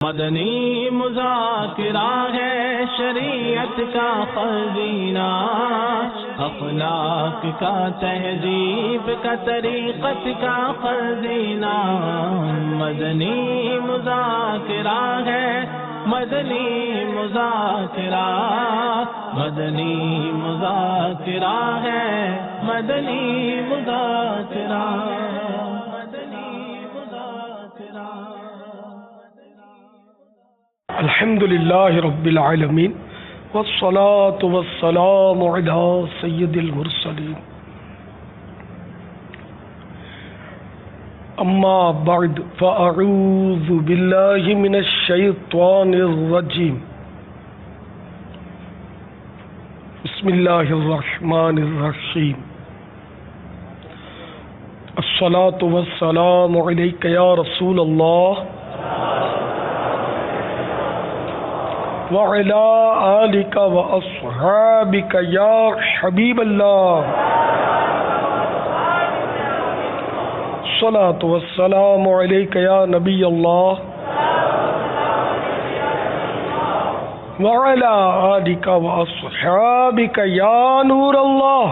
مدنی مذاکرہ ہے شریعت کا خزینہ، اخلاق کا تہذیب کا طریقت کا خزینہ۔ مدنی مذاکرہ ہے، مدنی مذاکرہ، مدنی مذاکرہ ہے، مدنی مذاکرہ۔ الحمد للہ رب العالمین والصلاة والسلام علی سید المرسلین، اما بعد فاعوذ باللہ من الشیطان الرجیم، بسم اللہ الرحمن الرحیم۔ الصلاة والسلام علیک یا رسول اللہ وعلى آلك وأصحابك يا حبيب الله، الصلاة والسلام عليك يا نبي الله وعلى آلك وأصحابك يا نور الله۔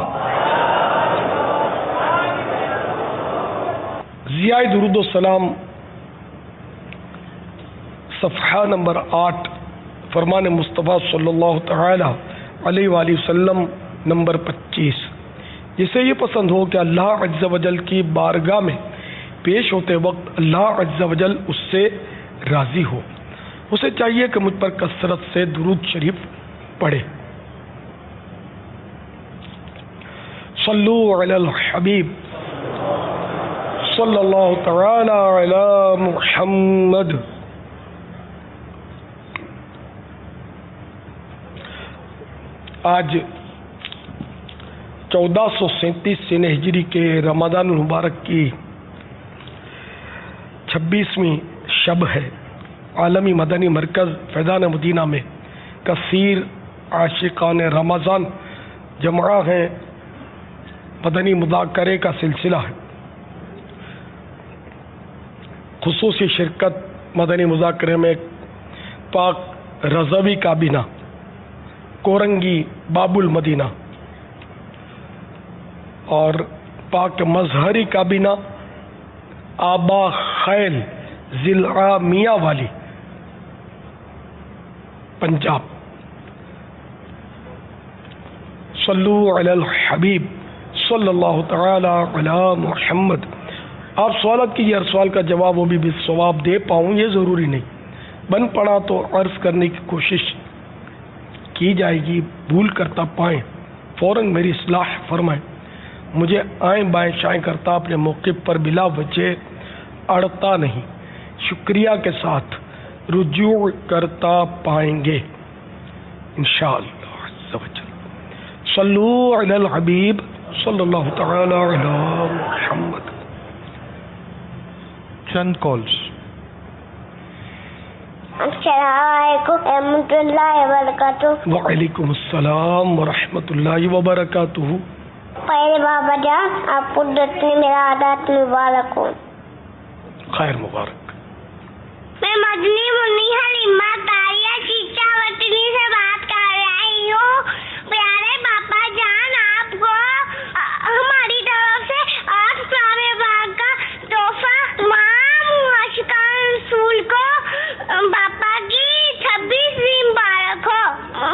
ضیاء درود و سلام صفحہ نمبر 8، فرمان مصطفیٰ صلی اللہ تعالی علیہ وآلہ وسلم نمبر 25۔ جسے یہ پسند ہو کہ اللہ عز و جل کی بارگاہ میں پیش ہوتے وقت اللہ عز و جل اس سے راضی ہو، اسے چاہیے کہ مجھ پر کثرت سے درود شریف پڑھے۔ صلو علی الحبیب صلی اللہ تعالی علی محمد۔ آج 1437 سن ہجری کے رمضان المبارک کی 26ویں شب ہے۔ عالمی مدنی مرکز فیضان مدینہ میں کثیر عاشقان رمضان جمع ہیں، مدنی مذاکرے کا سلسلہ ہے۔ خصوصی شرکت مدنی مذاکرے میں پاک رضوی کابینہ، کورنگی باب المدینہ اور پاک مظہری کابینہ آبا خیل ضلع میاں والی پنجاب۔ صلو علی الحبیب صلی اللہ تعالی علی محمد۔ آپ سوالات کی ہر سوال کا جواب وہ بھی بالصواب دے پاؤں یہ ضروری نہیں، بن پڑا تو عرض کرنے کی کوشش کی جائے گی، بھول کرتا پائیں فوراً میری اصلاح فرمائیں، مجھے آئیں بائیں شائیں کرتا اپنے موقف پر بلا وجہ اڑتا نہیں، شکریہ کے ساتھ رجوع کرتا پائیں گے انشاءاللہ عز و جل۔ صلو علی الحبیب صلی اللہ تعالی علی محمد۔ چند کالز۔ السلام علیکم ورحمۃ اللہ وبرکاتہ۔ وعلیکم السلام ورحمۃ اللہ وبرکاتہ۔ پہلے بابا جان آپ کو میرا عادت مبارک ہو۔ خیر مبارک۔ میں مدنی منی حلیمہ طاہرہ چیچا وطنی سے بات کر رہی ہوں۔ پیارے باپا جان آپ کو ہماری طرف سے 8 سال بعد کا تحفہ، تمام عاشقان رسول کو باپا کی 26ویں مبارک ہو۔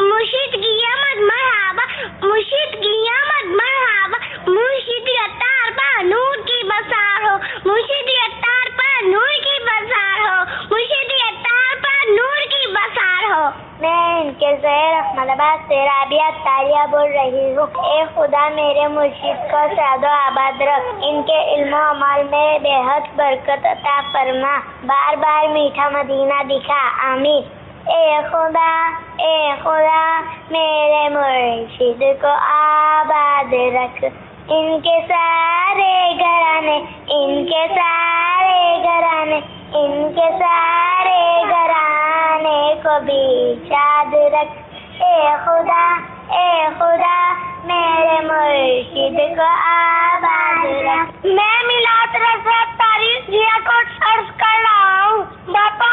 مرشد کی آمد مرحبا، مرشد کی آمد مرحبا، مرشد عطار پر نور کی بسار ہو، مرشد عطار پر نور کی بسار ہو، مرشد عطار پر نور کی بسار ہو۔ میں ان کے زہر احمد آباد سے رابعہ طاہرہ بول رہی ہوں۔ اے خدا میرے مرشد کو سعد و آباد رکھ، ان کے علم و عمل میں بے حد برکت عطا فرما، بار بار میٹھا مدینہ دکھا، آمین۔ اے خدا میرے مرشد کو آباد رکھ، ان کے سارے گھرانے، ان کے سارے گھرانے، ان کے سارے گھرانے کو بھی شاد رکھ۔ اے خدا میرے مرشد کو آباد رکھ۔ میں میلاد رضا تاریخ ضیا کو عرض کر رہا ہوں، باپا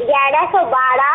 1112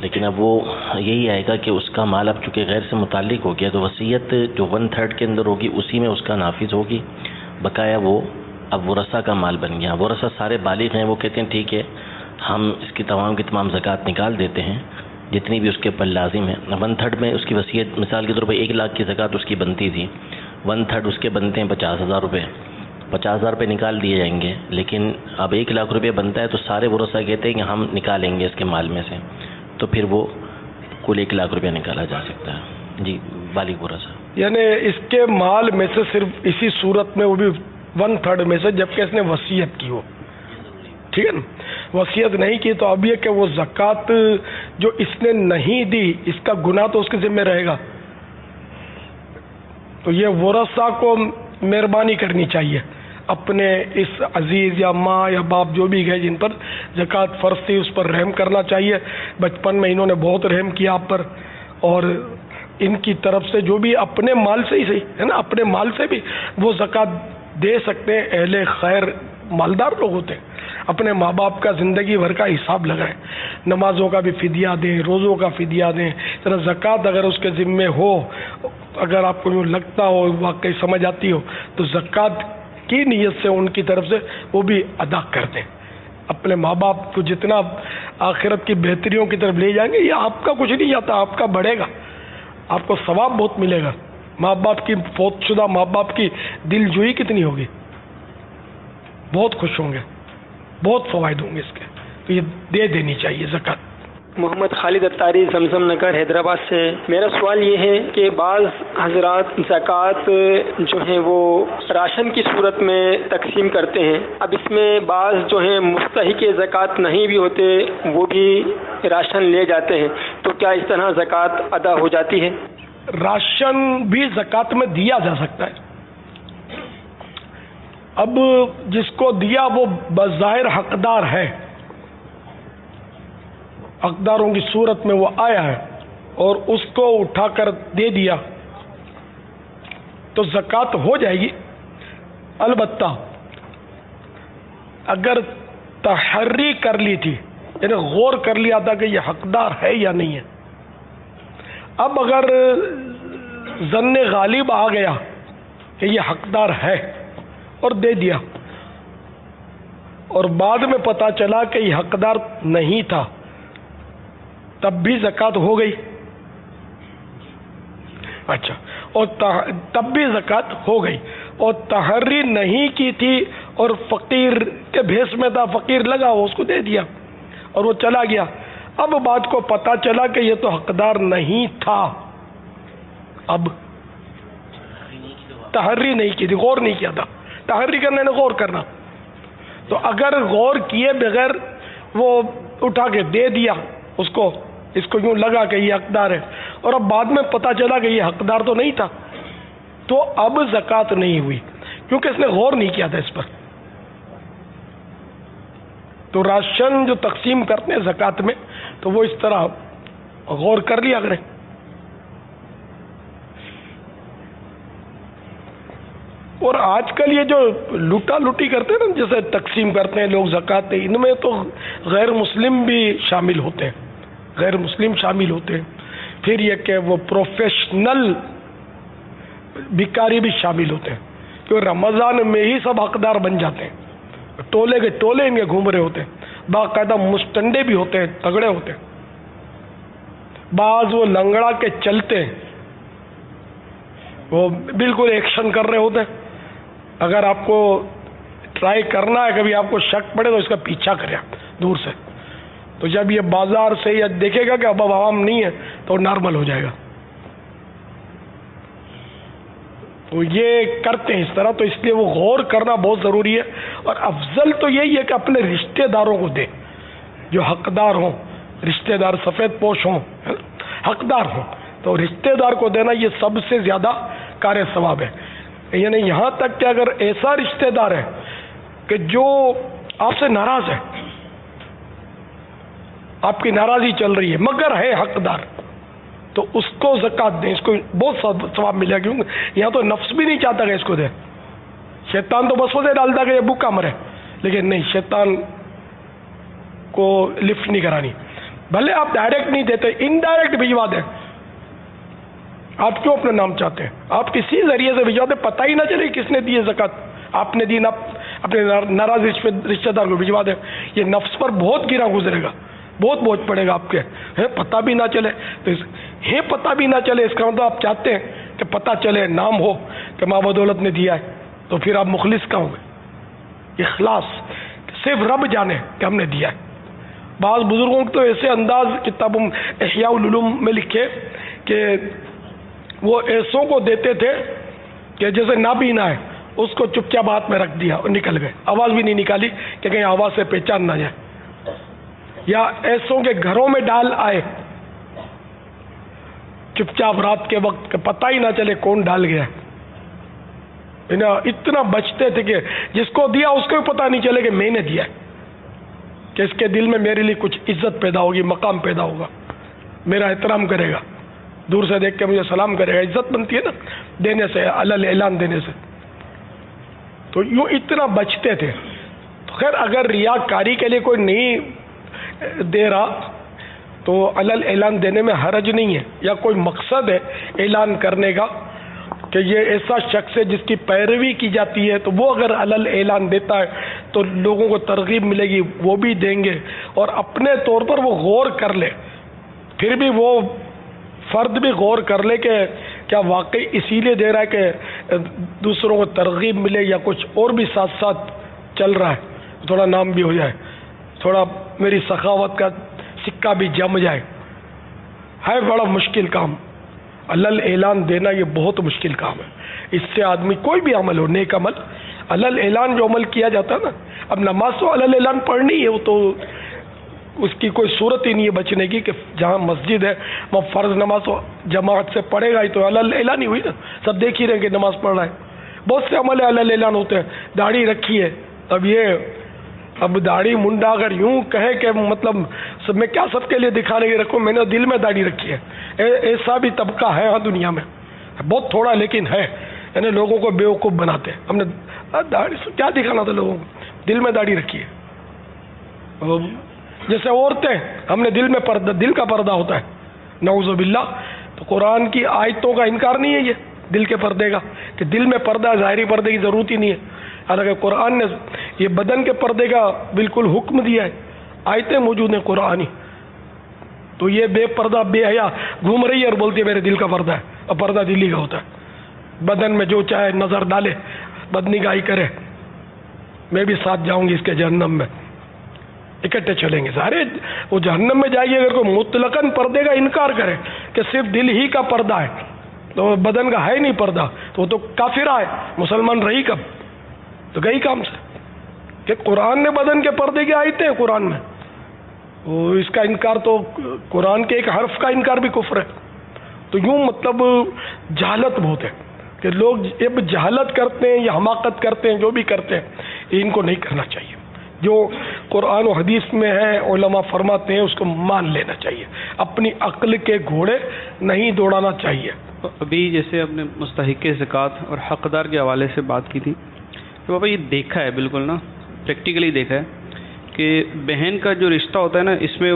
لیکن اب وہ یہی آئے گا کہ اس کا مال اب چونکہ غیر سے متعلق ہو گیا تو وصیت جو 1/3 کے اندر ہوگی اسی میں اس کا نافذ ہوگی، بقایا وہ اب ورثہ کا مال بن گیا. ورثہ سارے بالغ ہیں، وہ کہتے ہیں ٹھیک ہے ہم اس کی تمام زکوٰۃ نکال دیتے ہیں جتنی بھی اس کے اوپر لازم ہے. 1/3 میں اس کی وصیت مثال کے طور پر 1 لاکھ کی زکوٰۃ اس کی بنتی تھی، 1/3 اس کے بنتے ہیں 50,000 روپے، 50,000 روپے نکال دیے جائیں گے. لیکن اب 1 لاکھ روپے بنتا ہے تو سارے ورثہ کہتے ہیں کہ ہم نکالیں گے اس کے مال میں سے، تو پھر وہ کل 1 لاکھ روپیہ نکالا جا سکتا ہے. جی بالغ ورثہ یعنی اس کے مال میں سے صرف اسی صورت میں وہ بھی 1/3 میں سے جبکہ اس نے وصیت کی ہو. ٹھیک ہے نا، وصیت نہیں کی تو اب یہ کہ وہ زکوٰۃ جو اس نے نہیں دی اس کا گناہ تو اس کے ذمہ رہے گا. تو یہ ورثہ کو مہربانی کرنی چاہیے، اپنے اس عزیز یا ماں یا باپ جو بھی گئے جن پر زکوٰۃ فرض تھی اس پر رحم کرنا چاہیے. بچپن میں انہوں نے بہت رحم کیا آپ پر، اور ان کی طرف سے جو بھی اپنے مال سے ہی صحیح ہے نا، اپنے مال سے بھی وہ زکوٰۃ دے سکتے ہیں. اہل خیر مالدار لوگ ہوتے ہیں، اپنے ماں باپ کا زندگی بھر کا حساب لگائیں، نمازوں کا بھی فدیہ دیں، روزوں کا فدیہ دیں. ذرا زکوٰۃ اگر اس کے ذمے ہو، اگر آپ کو یوں لگتا ہو واقعی سمجھ آتی ہو تو زکوٰۃ کی نیت سے ان کی طرف سے وہ بھی ادا کر دیں. اپنے ماں باپ کو جتنا آخرت کی بہتریوں کی طرف لے جائیں گے، یہ آپ کا کچھ نہیں جاتا، آپ کا بڑھے گا، آپ کو ثواب بہت ملے گا. ماں باپ کی فوت شدہ ماں باپ کی دل جوئی کتنی ہوگی، بہت خوش ہوں گے، بہت فوائد ہوں گے اس کے. تو یہ دے دینی چاہیے زکوٰۃ. محمد خالد اتاری زمزم نگر حیدرآباد سے. میرا سوال یہ ہے کہ بعض حضرات زکوٰۃ جو ہیں وہ راشن کی صورت میں تقسیم کرتے ہیں. اب اس میں بعض جو ہیں مستحق زکوٰۃ نہیں بھی ہوتے، وہ بھی راشن لے جاتے ہیں، تو کیا اس طرح زکوٰۃ ادا ہو جاتی ہے؟ راشن بھی زکوٰۃ میں دیا جا سکتا ہے. اب جس کو دیا وہ بظاہر حقدار ہے، حقداروں کی صورت میں وہ آیا ہے اور اس کو اٹھا کر دے دیا تو زکوٰۃ ہو جائے گی. البتہ اگر تحری کر لی تھی، یعنی غور کر لیا تھا کہ یہ حقدار ہے یا نہیں ہے، اب اگر ظن غالب آ گیا کہ یہ حقدار ہے اور دے دیا، اور بعد میں پتہ چلا کہ یہ حقدار نہیں تھا، تب بھی زکوٰۃ ہو گئی. اچھا، اور تب بھی زکوٰۃ ہو گئی، اور تحری نہیں کی تھی اور فقیر کے بھیس میں تھا، فقیر لگا وہ اس کو دے دیا اور وہ چلا گیا. اب بات کو پتہ چلا کہ یہ تو حقدار نہیں تھا، اب تحری نہیں کی تھی، غور نہیں کیا تھا. تحری کرنے نے غور کرنا، تو اگر غور کیے بغیر وہ اٹھا کے دے دیا اس کو یوں لگا کہ یہ حقدار ہے، اور اب بعد میں پتہ چلا کہ یہ حقدار تو نہیں تھا، تو اب زکوٰۃ نہیں ہوئی کیونکہ اس نے غور نہیں کیا تھا اس پر. تو راشن جو تقسیم کرتے ہیں زکوٰۃ میں تو وہ اس طرح غور کر لیا کریں. اور آج کل یہ جو لوٹا لوٹی کرتے ہیں نا، جیسے تقسیم کرتے ہیں لوگ زکوٰۃ، ان میں تو غیر مسلم بھی شامل ہوتے ہیں، غیر مسلم شامل ہوتے ہیں. پھر یہ کہ وہ پروفیشنل بھکاری بھی شامل ہوتے ہیں، کیونکہ رمضان میں ہی سب حقدار بن جاتے ہیں. ٹولے کے ٹولے ان کے گھوم رہے ہوتے ہیں، باقاعدہ مستنڈے بھی ہوتے ہیں، تگڑے ہوتے ہیں. بعض وہ لنگڑا کے چلتے ہیں، وہ بالکل ایکشن کر رہے ہوتے ہیں. اگر آپ کو ٹرائی کرنا ہے، کبھی آپ کو شک پڑے تو اس کا پیچھا کریں آپ دور سے. تو جب یہ بازار سے یا دیکھے گا کہ اب عوام نہیں ہے تو نارمل ہو جائے گا. تو یہ کرتے ہیں اس طرح، تو اس لیے وہ غور کرنا بہت ضروری ہے. اور افضل تو یہی ہے کہ اپنے رشتہ داروں کو دے، جو حقدار ہوں، رشتہ دار سفید پوش ہوں، حقدار ہوں، تو رشتہ دار کو دینا یہ سب سے زیادہ کار ثواب ہے. یعنی یہاں تک کہ اگر ایسا رشتہ دار ہے کہ جو آپ سے ناراض ہے، آپ کی ناراضی چل رہی ہے مگر ہے حقدار، تو اس کو زکوٰۃ دیں، اس کو بہت ثواب ملے گا. کیونکہ یہاں تو نفس بھی نہیں چاہتا کہ اس کو دے. شیطان تو بس وجہ ڈالتا کہ یہ بھوکا مرے، لیکن نہیں، شیطان کو لفٹ نہیں کرانی. بھلے آپ ڈائریکٹ نہیں دیتے، انڈائریکٹ بھجوا دیں. آپ کیوں اپنا نام چاہتے ہیں؟ آپ کسی ذریعے سے بھجوا دیں، پتہ ہی نہ چلے کس نے دی ہے زکوٰۃ. آپ نے دی نہ اپنے ناراض رشتہ دار کو بھجوا دیں. یہ نفس پر بہت گرا گزرے گا، بہت بوجھ پڑے گا آپ کے. پتہ بھی نہ چلے تو پتہ بھی نہ چلے، اس کا مطلب آپ چاہتے ہیں کہ پتہ چلے، نام ہو کہ ماں بدولت نے دیا ہے. تو پھر آپ مخلص کہاں ہوئے؟ اخلاص صرف رب جانے کہ ہم نے دیا ہے. بعض بزرگوں کو تو ایسے انداز کتاب احیاء العلوم میں لکھے کہ وہ ایسوں کو دیتے تھے کہ جیسے نابینا ہے، اس کو چپ چاپ ہاتھ میں رکھ دیا اور نکل گئے، آواز بھی نہیں نکالی کہ کہیں آواز سے پہچان نہ جائے. یا ایسوں کے گھروں میں ڈال آئے چپ چاپ رات کے وقت کہ پتہ ہی نہ چلے کون ڈال گیا. اتنا بچتے تھے کہ جس کو دیا اس کو بھی پتہ نہیں چلے کہ میں نے دیا ہے، کہ اس کے دل میں میرے لیے کچھ عزت پیدا ہوگی، مقام پیدا ہوگا، میرا احترام کرے گا، دور سے دیکھ کے مجھے سلام کرے گا. عزت بنتی ہے نا دینے سے، علل اعلان دینے سے. تو یوں اتنا بچتے تھے. تو خیر اگر ریاکاری کے لیے کوئی نہیں دے رہا تو علل اعلان دینے میں حرج نہیں ہے، یا کوئی مقصد ہے اعلان کرنے کا کہ یہ ایسا شخص ہے جس کی پیروی کی جاتی ہے، تو وہ اگر علل اعلان دیتا ہے تو لوگوں کو ترغیب ملے گی، وہ بھی دیں گے. اور اپنے طور پر وہ غور کر لے، پھر بھی وہ فرد بھی غور کر لے کہ کیا واقعی اسی لیے دے رہا ہے کہ دوسروں کو ترغیب ملے، یا کچھ اور بھی ساتھ ساتھ چل رہا ہے، تھوڑا نام بھی ہو جائے، تھوڑا میری سخاوت کا سکہ بھی جم جائے. ہے بڑا مشکل کام علل اعلان دینا، یہ بہت مشکل کام ہے. اس سے آدمی کوئی بھی عمل ہو، نیک عمل، علل اعلان جو عمل کیا جاتا ہے نا، اب نماز تو علل اعلان پڑھنی ہے، وہ تو اس کی کوئی صورت ہی نہیں ہے بچنے کی کہ جہاں مسجد ہے وہ فرض نماز تو جماعت سے پڑھے گا ہی، تو علل اعلان ہی ہوئی نا، سب دیکھ ہی رہے کہ نماز پڑھ رہا ہے. بہت سے عمل علل اعلان ہوتے ہیں. داڑھی رکھی ہے، اب داڑھی منڈا اگر یوں کہے کہ مطلب میں کیا سب کے لیے دکھانے کے رکھوں، میں نے دل میں داڑھی رکھی ہے. ایسا بھی طبقہ ہے ہاں دنیا میں، بہت تھوڑا لیکن ہے، یعنی لوگوں کو بیوقوف بناتے ہیں. ہم نے داڑھی سے کیا دکھانا تھا لوگوں کو، دل میں داڑھی رکھی ہے. جیسے عورتیں، ہم نے دل کا پردہ ہوتا ہے، نعوذ باللہ. تو قرآن کی آیتوں کا انکار نہیں ہے یہ دل کے پردے کا، کہ دل میں پردہ، ظاہری پردے کی ضرورت ہی نہیں ہے. حالانکہ قرآن نے یہ بدن کے پردے کا بالکل حکم دیا ہے، آیتیں موجود ہیں قرآنی. تو یہ بے پردہ بے حیا گھوم رہی ہے اور بولتی ہے میرے دل کا پردہ ہے، اور پردہ دلی کا ہوتا ہے. بدن میں جو چاہے نظر ڈالے، بدنگاہی کرے، میں بھی ساتھ جاؤں گی اس کے جہنم میں، اکٹھے چلیں گے سارے. وہ جہنم میں جائے گی اگر کوئی مطلقاً پردے کا انکار کرے کہ صرف دل ہی کا پردہ ہے، تو بدن کا ہے نہیں پردہ، تو وہ تو کافرہ ہے، مسلمان رہی کب؟ تو گئی کام سے. کہ قرآن نے بدن کے پردے کی آیتیں ہیں قرآن میں، وہ اس کا انکار تو قرآن کے ایک حرف کا انکار بھی کفر ہے. تو یوں مطلب جہالت بہت ہے کہ لوگ جہالت کرتے ہیں یا حماقت کرتے ہیں، جو بھی کرتے ہیں ان کو نہیں کرنا چاہیے. جو قرآن و حدیث میں ہے علماء فرماتے ہیں اس کو مان لینا چاہیے، اپنی عقل کے گھوڑے نہیں دوڑانا چاہیے. ابھی جیسے آپ نے مستحق زکوٰۃ اور حقدار کے حوالے سے بات کی تھی، تو بابا یہ دیکھا ہے بالکل نا، پریکٹیکلی دیکھا ہے کہ بہن کا جو رشتہ ہوتا ہے نا، اس میں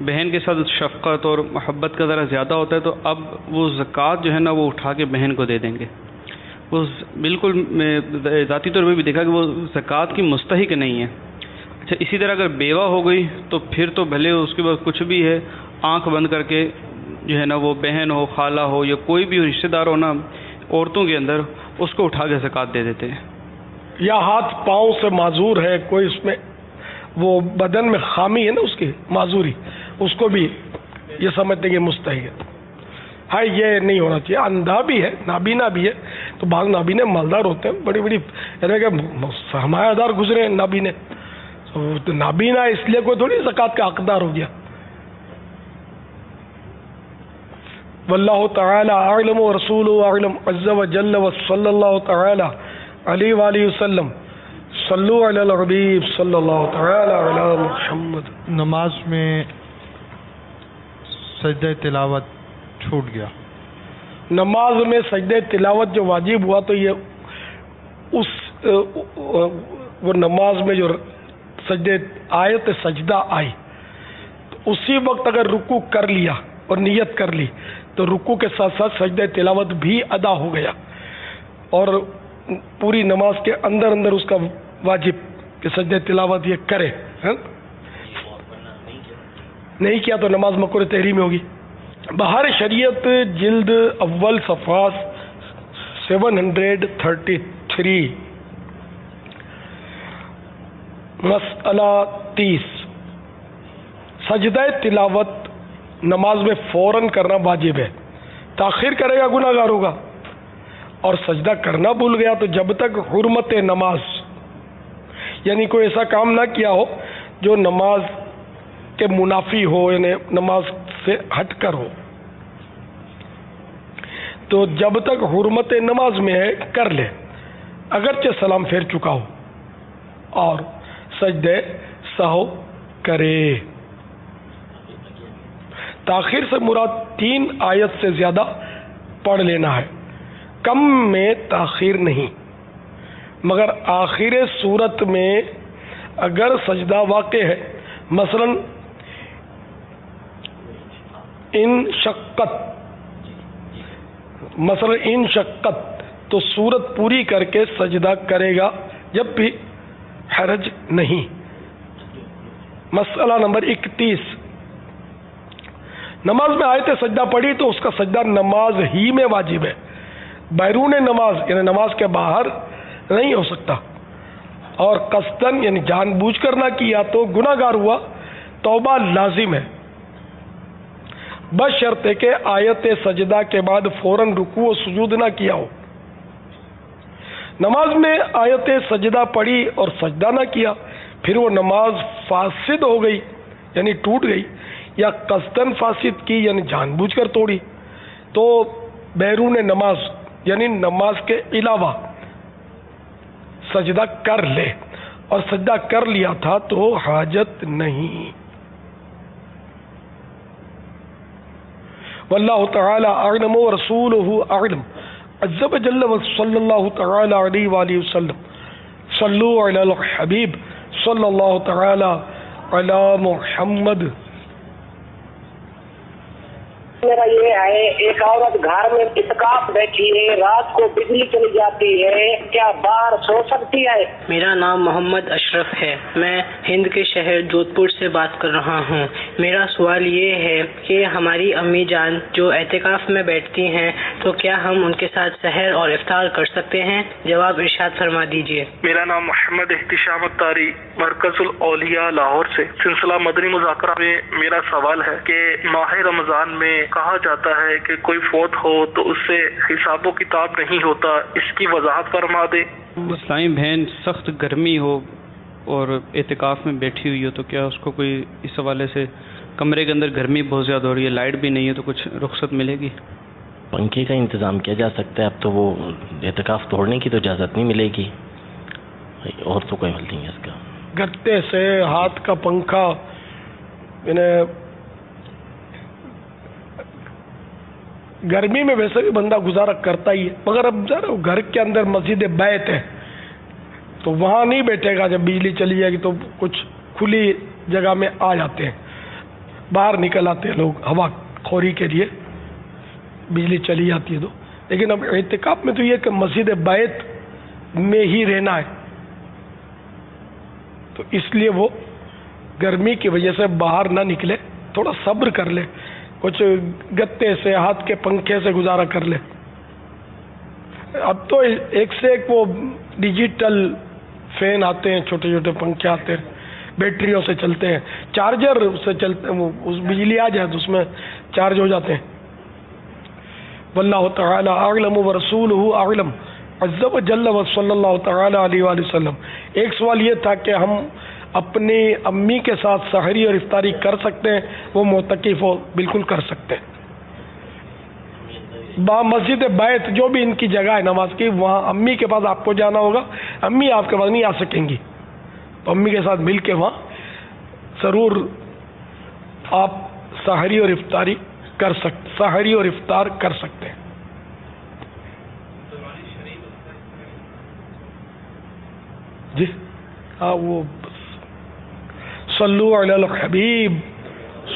بہن کے ساتھ شفقت اور محبت کا ذرا زیادہ ہوتا ہے. تو اب وہ زکوٰۃ جو ہے نا وہ اٹھا کے بہن کو دے دیں گے. وہ بالکل میں ذاتی طور پہ بھی دیکھا کہ وہ زکوٰۃ کی مستحق نہیں ہے. اچھا اسی طرح اگر بیوہ ہو گئی تو پھر تو بھلے اس کے بعد کچھ بھی ہے، آنکھ بند کر کے جو ہے نا وہ بہن ہو، خالہ ہو، یا کوئی بھی رشتہ دار ہو نا عورتوں کے اندر، اس کو اٹھا کے زکوٰۃ دے دیتے ہیں. یا ہاتھ پاؤں سے معذور ہے کوئی، اس میں وہ بدن میں خامی ہے نا اس کی معذوری، اس کو بھی یہ سمجھتے ہیں کہ مستحق ہے. یہ نہیں ہونا چاہیے. اندھا بھی ہے، نابینا بھی ہے، تو بعض نابینے مالدار ہوتے ہیں، بڑی بڑی یعنی کہ سرمایہ دار گزرے ہیں نابینے. تو نابینا اس لیے کوئی تھوڑی زکوٰۃ کا حقدار ہو گیا. واللہ تعالی اعلم ورسولہ اعلم عز وجل وصلی اللہ تعالی علیہ وآلہ وسلم. صلو علی الحبیب صلی اللہ تعالی علی محمد. نماز میں سجدہ تلاوت چھوٹ گیا. نماز میں سجدہ تلاوت جو واجب ہوا تو یہ وہ نماز میں جو آیت سجدہ آئی، تو اسی وقت اگر رکوع کر لیا اور نیت کر لی تو رکوع کے ساتھ ساتھ سجدہ تلاوت بھی ادا ہو گیا، اور پوری نماز کے اندر اندر اس کا واجب کہ سجدہ تلاوت یہ کرے، نہیں کیا تو نماز مکروہ تحریمی ہوگی۔ بہار شریعت جلد اول صفحہ 733 مسئلہ 30، سجدہ تلاوت نماز میں فوراً کرنا واجب ہے، تاخیر کرے گا گناہ گار ہوگا، اور سجدہ کرنا بھول گیا تو جب تک حرمت نماز یعنی کوئی ایسا کام نہ کیا ہو جو نماز کے منافی ہو، یعنی نماز سے ہٹ کر ہو، تو جب تک حرمت نماز میں ہے کر لے، اگرچہ سلام پھیر چکا ہو، اور سجدے سہو کرے۔ تاخیر سے مراد 3 آیت سے زیادہ پڑھ لینا ہے، کم میں تاخیر نہیں، مگر آخر صورت میں اگر سجدہ واقع ہے، مثلا ان شقت تو صورت پوری کر کے سجدہ کرے گا، جب بھی حرج نہیں۔ مسئلہ نمبر 31، نماز میں آیت سجدہ پڑھی تو اس کا سجدہ نماز ہی میں واجب ہے، بیرون نماز یعنی نماز کے باہر نہیں ہو سکتا، اور قصدن یعنی جان بوجھ کر نہ کیا تو گناہ گار ہوا، توبہ لازم ہے، بشرط کہ آیت سجدہ کے بعد فوراً رکوع و سجود نہ کیا ہو۔ نماز میں آیت سجدہ پڑھی اور سجدہ نہ کیا، پھر وہ نماز فاسد ہو گئی یعنی ٹوٹ گئی، یا قصدن فاسد کی یعنی جان بوجھ کر توڑی، تو بیرون نماز یعنی نماز کے علاوہ سجدہ کر لے، اور سجدہ کر لیا تھا تو حاجت نہیں۔ واللہ تعالی اعلم ورسولہ اعلم عز وجل وصلی اللہ تعالی علیہ وآلہ وسلم۔ صلو علی الحبیب صلی اللہ تعالی علی محمد۔ میرا یہ ہے، ایک عورت گھر میں اعتکاف بیٹھی ہے، رات کو بجلی چلی جاتی ہے، کیا باہر سو سکتی ہے؟ میرا نام محمد اشرف ہے، میں ہند کے شہر جودھ پور سے بات کر رہا ہوں۔ میرا سوال یہ ہے کہ ہماری امی جان جو اعتکاف میں بیٹھتی ہیں تو کیا ہم ان کے ساتھ سحر اور افطار کر سکتے ہیں؟ جواب ارشاد فرما دیجیے۔ میرا نام محمد احتشام الطاری، مرکز الاولیاء لاہور سے۔ سلسلہ مدنی مذاکرہ میں میرا سوال ہے کہ ماہ رمضان میں کہا جاتا ہے کہ کوئی فوت ہو تو اس سے حساب و کتاب نہیں ہوتا، اس کی وضاحت فرما دے۔ اسلامی بہن سخت گرمی ہو اور اعتکاف میں بیٹھی ہوئی ہو تو کیا اس کو کوئی اس حوالے سے کمرے کے اندر گرمی بہت زیادہ ہو رہی ہے، لائٹ بھی نہیں ہے تو کچھ رخصت ملے گی؟ پنکھے کا انتظام کیا جا سکتا ہے، اب تو وہ اعتکاف توڑنے کی تو اجازت نہیں ملے گی، اور تو کوئی حل نہیں ہے اس کا۔ گتے سے ہاتھ کا پنکھا، گرمی میں ویسے بھی بندہ گزارا کرتا ہی ہے، مگر اب ذرا گھر کے اندر مسجد بیت ہے تو وہاں نہیں بیٹھے گا، جب بجلی چلی جائے گی تو کچھ کھلی جگہ میں آ جاتے ہیں، باہر نکل آتے ہیں لوگ ہوا خوری کے لیے، بجلی چلی جاتی ہے تو۔ لیکن اب اعتکاف میں تو یہ کہ مسجد بیت میں ہی رہنا ہے، تو اس لیے وہ گرمی کی وجہ سے باہر نہ نکلے، تھوڑا صبر کر لے، کچھ گتے سے ہاتھ کے پنکھے سے گزارا کر لے۔ اب تو ایک سے ایک وہ ڈیجیٹل فین آتے ہیں، چھوٹے چھوٹے پنکھے آتے ہیں، بیٹریوں سے چلتے ہیں، چارجر سے چلتے ہیں، اس بجلی آ جائے تو اس میں چارج ہو جاتے ہیں۔ واللہ تعالی اعلم ورسولہ اعلم عز وجل وصلی اللہ تعالی علیہ وآلہ وسلم۔ ایک سوال یہ تھا کہ ہم اپنی امی کے ساتھ سحری اور افطاری کر سکتے ہیں؟ وہ معتکف ہو بالکل کر سکتے ہیں۔ مسجد بیت جو بھی ان کی جگہ ہے نماز کی، وہاں امی کے پاس آپ کو جانا ہوگا، امی آپ کے پاس نہیں آ سکیں گی، تو امی کے ساتھ مل کے وہاں ضرور آپ سحری اور افطاری سحری اور افطار کر سکتے ہیں۔ جی ہاں، وہ صلو علی الحبیب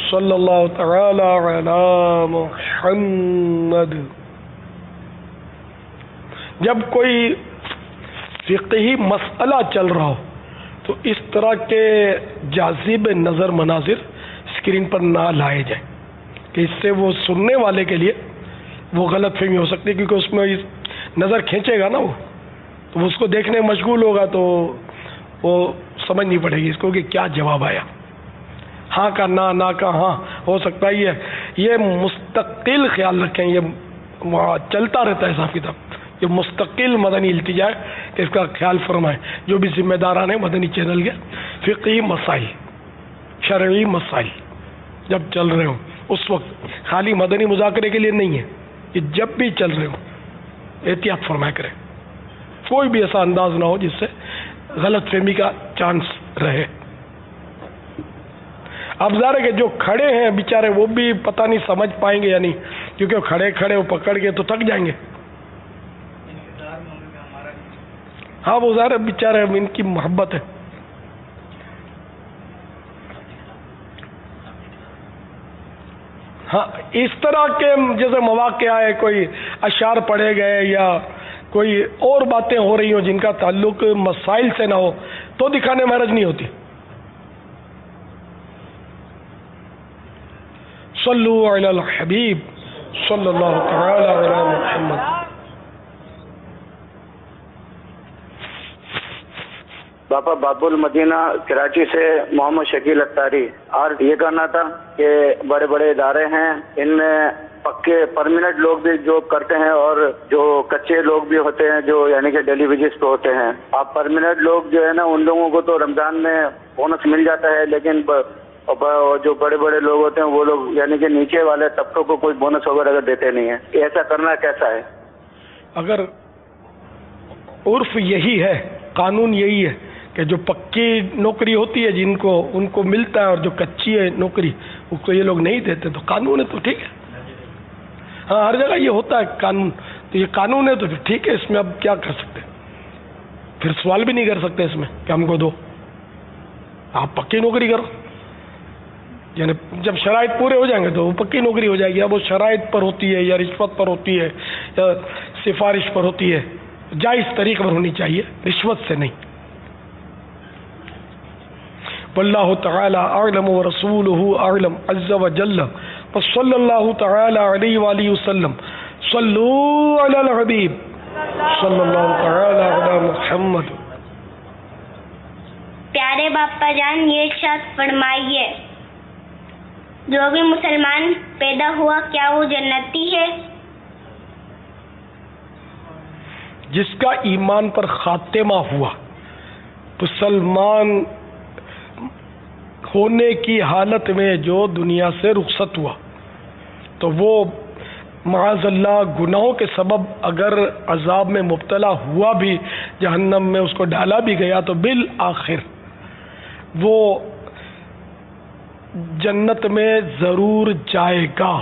صلی اللہ تعالی علی محمد. جب کوئی فقہی مسئلہ چل رہا ہو تو اس طرح کے جاذب نظر مناظر اسکرین پر نہ لائے جائیں کہ اس سے وہ سننے والے کے لیے وہ غلط فہمی ہو سکتی ہے، کیونکہ اس میں نظر کھینچے گا نا وہ، تو وہ اس کو دیکھنے میں مشغول ہوگا تو وہ سمجھ نہیں پڑے گی اس کو کہ کیا جواب آیا. ہاں کا نہ کا ہاں ہو سکتا ہے. یہ مستقل خیال رکھیں، یہ چلتا رہتا ہے حساب کتاب، یہ مستقل مدنی التجا ہے کہ اس کا خیال فرمائیں. جو بھی ذمہ داران ہیں مدنی چینل کے، فقہی مسائل، شرعی مسائل جب چل رہے ہوں اس وقت خالی مدنی مذاکرے کے لیے نہیں ہے، یہ جب بھی چل رہے ہوں احتیاط فرمایا کریں. کوئی بھی ایسا انداز نہ ہو جس سے غلط فہمی کا چانس رہے. اب ظاہر ہے کہ جو کھڑے ہیں بیچارے وہ بھی پتہ نہیں سمجھ پائیں گے یا نہیں، کیونکہ کھڑے وہ پکڑ کے تو تھک جائیں گے. ہاں وہ ظاہر ہے بیچارے ان کی محبت ہے. ہاں اس طرح کے جیسے مواقع آئے، کوئی اشعار پڑھے گئے یا کوئی اور باتیں ہو رہی ہوں جن کا تعلق مسائل سے نہ ہو تو دکھانے میں حرج نہیں ہوتی. صلو علی الحبیب صلی اللہ تعالی علی محمد. باپا باب المدینہ کراچی سے محمد شکیل اختاری. اور یہ کہنا تھا کہ بڑے بڑے ادارے ہیں، ان میں پکے پرماننٹ لوگ بھی جاب کرتے ہیں اور جو کچے لوگ بھی ہوتے ہیں جو یعنی کہ ڈیلی ویجز پہ ہوتے ہیں. آپ پرماننٹ لوگ جو ہے نا ان لوگوں کو تو رمضان میں بونس مل جاتا ہے، لیکن جو بڑے بڑے لوگ ہوتے ہیں وہ لوگ یعنی کہ نیچے والے طبقوں کو کوئی بونس وغیرہ دیتے نہیں ہیں. ایسا کرنا کیسا ہے؟ اگر عرف یہی ہے، قانون یہی ہے کہ جو پکی نوکری ہوتی ہے ان کو ملتا ہے اور جو کچی ہے نوکری اس کو یہ لوگ نہیں دیتے، تو قانون ہے تو ٹھیک ہے. ہاں ہر جگہ یہ ہوتا ہے قانون، تو یہ قانون ہے تو پھر ٹھیک ہے. اس میں اب کیا کر سکتے، پھر سوال بھی نہیں کر سکتے اس میں کہ ہم کو دو. آپ پکی نوکری کرو، یعنی جب شرائط پورے ہو جائیں گے تو وہ پکی نوکری ہو جائے گی. اب وہ شرائط پر ہوتی ہے یا رشوت پر ہوتی ہے یا سفارش پر ہوتی ہے، جائز طریقے پر ہونی چاہیے، رشوت سے نہیں. واللہ تعالی اعلم ورسولہ اعلم عز وجل وصلی اللہ تعالی علیہ وآلہ وسلم. صلو علی الحبیب صلی اللہ تعالی علی محمد. پیارے باپا جان یہ ارشاد فرمائیے، جو بھی مسلمان پیدا ہوا کیا وہ جنتی ہے؟ جس کا ایمان پر خاتمہ ہوا، مسلمان ہونے کی حالت میں جو دنیا سے رخصت ہوا، تو وہ معاذ اللہ گناہوں کے سبب اگر عذاب میں مبتلا ہوا بھی، جہنم میں اس کو ڈالا بھی گیا، تو بالآخر وہ جنت میں ضرور جائے گا.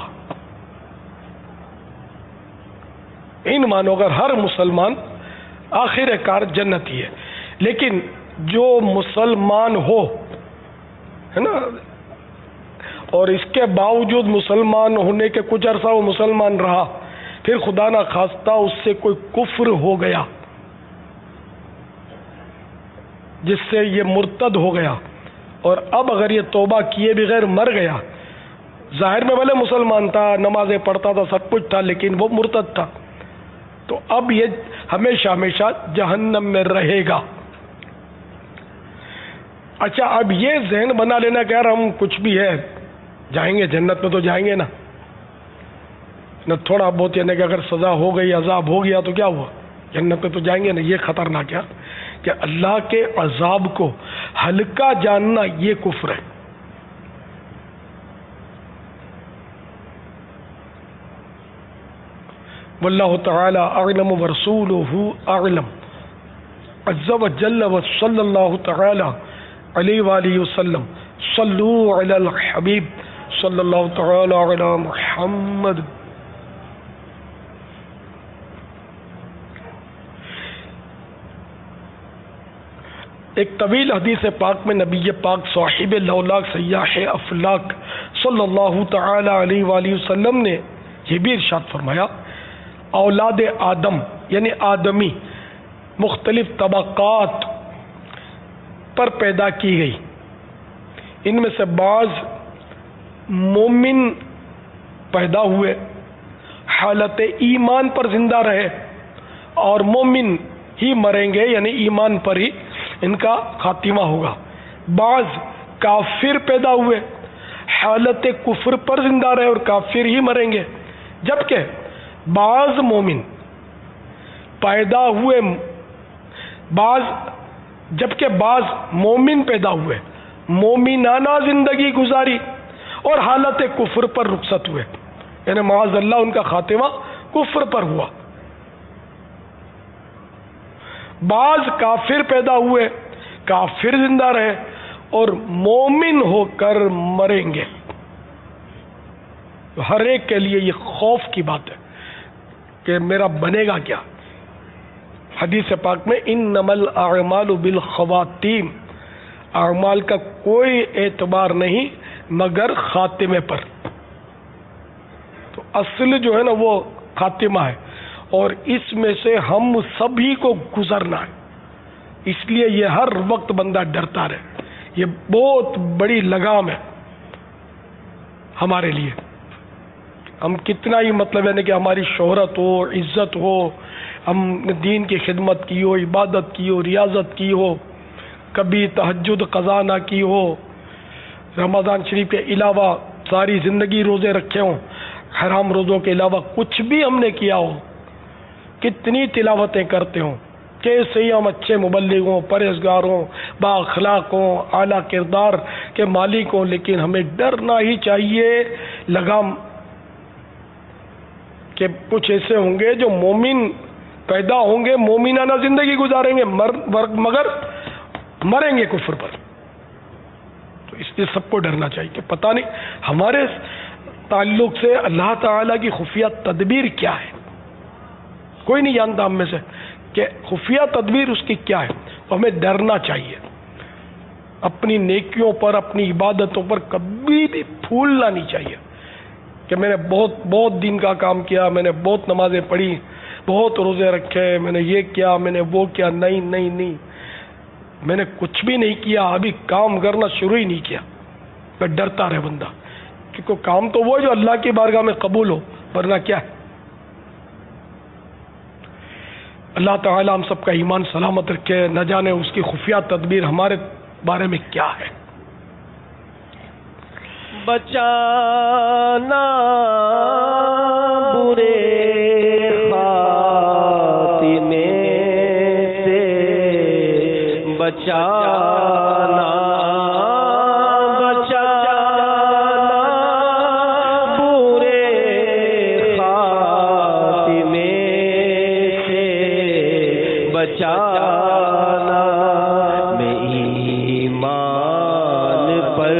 ان مانو اگر ہر مسلمان آخر کار جنتی ہے. لیکن جو مسلمان ہو ہے نا، اور اس کے باوجود مسلمان ہونے کے کچھ عرصہ وہ مسلمان رہا، پھر خدا نہ خواستہ اس سے کوئی کفر ہو گیا جس سے یہ مرتد ہو گیا، اور اب اگر یہ توبہ کیے بغیر مر گیا، ظاہر میں بھلے مسلمان تھا، نمازیں پڑھتا تھا، سب کچھ تھا، لیکن وہ مرتد تھا، تو اب یہ ہمیشہ ہمیشہ جہنم میں رہے گا. اچھا اب یہ ذہن بنا لینا کہ یار ہم کچھ بھی ہے جائیں گے جنت میں، تو جائیں گے نا تھوڑا بہت، یعنی کہ اگر سزا ہو گئی، عذاب ہو گیا تو کیا ہوا، جنت میں تو جائیں گے نا. یہ خطرناک کیا کہ اللہ کے عذاب کو ہلکا جاننا یہ کفر ہے. واللہ تعالی اعلم ورسولہ اعلم عز وجل وصلی اللہ تعالی علیہ وآلہ وسلم. صلو علی الحبیب صلی اللہ تعالی علی محمد. ایک طویل حدیث پاک میں نبی پاک صاحب لولاک سیاح افلاک صلی اللہ تعالی علیہ وآلہ وسلم نے یہ بھی ارشاد فرمایا، اولاد آدم یعنی آدمی مختلف طبقات پر پیدا کی گئی، ان میں سے بعض مومن پیدا ہوئے، حالت ایمان پر زندہ رہے، اور مومن ہی مریں گے یعنی ایمان پر ہی ان کا خاتمہ ہوگا۔ بعض کافر پیدا ہوئے، حالت کفر پر زندہ رہے اور کافر ہی مریں گے، جبکہ بعض مومن پیدا ہوئے، جبکہ بعض مومن پیدا ہوئے، مومنانہ زندگی گزاری اور حالت کفر پر رخصت ہوئے، یعنی معاذ اللہ ان کا خاتمہ کفر پر ہوا۔ بعض کافر پیدا ہوئے، کافر زندہ رہے اور مومن ہو کر مریں گے۔ ہر ایک کے لیے یہ خوف کی بات ہے کہ میرا بنے گا کیا۔ حدیث پاک میں انما الاعمال بالخواتیم، اعمال کا کوئی اعتبار نہیں مگر خاتمے پر۔ تو اصل جو ہے نا وہ خاتمہ ہے، اور اس میں سے ہم سبھی کو گزرنا ہے، اس لیے یہ ہر وقت بندہ ڈرتا رہے۔ یہ بہت بڑی لگام ہے ہمارے لیے۔ ہم کتنا ہی مطلب ہے کہ ہماری شہرت ہو، عزت ہو، ہم نے دین کی خدمت کی ہو، عبادت کی ہو، ریاضت کی ہو، کبھی تہجد قضا نہ کی ہو، رمضان شریف کے علاوہ ساری زندگی روزے رکھے ہوں، حرام روزوں کے علاوہ کچھ بھی ہم نے کیا ہو، کتنی تلاوتیں کرتے ہوں، کیسے ہی ہم اچھے مبلغ ہوں، پرہیزگار ہوں، با اخلاق ہوں، اعلیٰ کردار کے مالک ہوں، لیکن ہمیں ڈرنا ہی چاہیے لگام کہ کچھ ایسے ہوں گے جو مومن پیدا ہوں گے، مومنانہ زندگی گزاریں گے، مگر مریں گے کفر پر۔ تو اس لیے سب کو ڈرنا چاہیے کہ پتہ نہیں ہمارے تعلق سے اللہ تعالیٰ کی خفیہ تدبیر کیا ہے، کوئی نہیں جانتا ہم میں سے کہ خفیہ تدبیر اس کی کیا ہے۔ تو ہمیں ڈرنا چاہیے، اپنی نیکیوں پر، اپنی عبادتوں پر کبھی بھی پھولنا نہیں چاہیے کہ میں نے بہت دین کا کام کیا، میں نے بہت نمازیں پڑھی، بہت روزے رکھے، میں نے یہ کیا، میں نے وہ کیا۔ نہیں، میں نے کچھ بھی نہیں کیا، ابھی کام کرنا شروع ہی نہیں کیا۔ تو ڈرتا رہے بندہ، کیونکہ کام تو وہ جو اللہ کی بارگاہ میں قبول ہو، ورنہ کیا ہے۔ اللہ تعالی ہم سب کا ایمان سلامت رکھے، نہ جانے اس کی خفیہ تدبیر ہمارے بارے میں کیا ہے۔ بچانا برے خاتمے سے، بچانا برے خاتمے سے، بچانا میں ایمان پر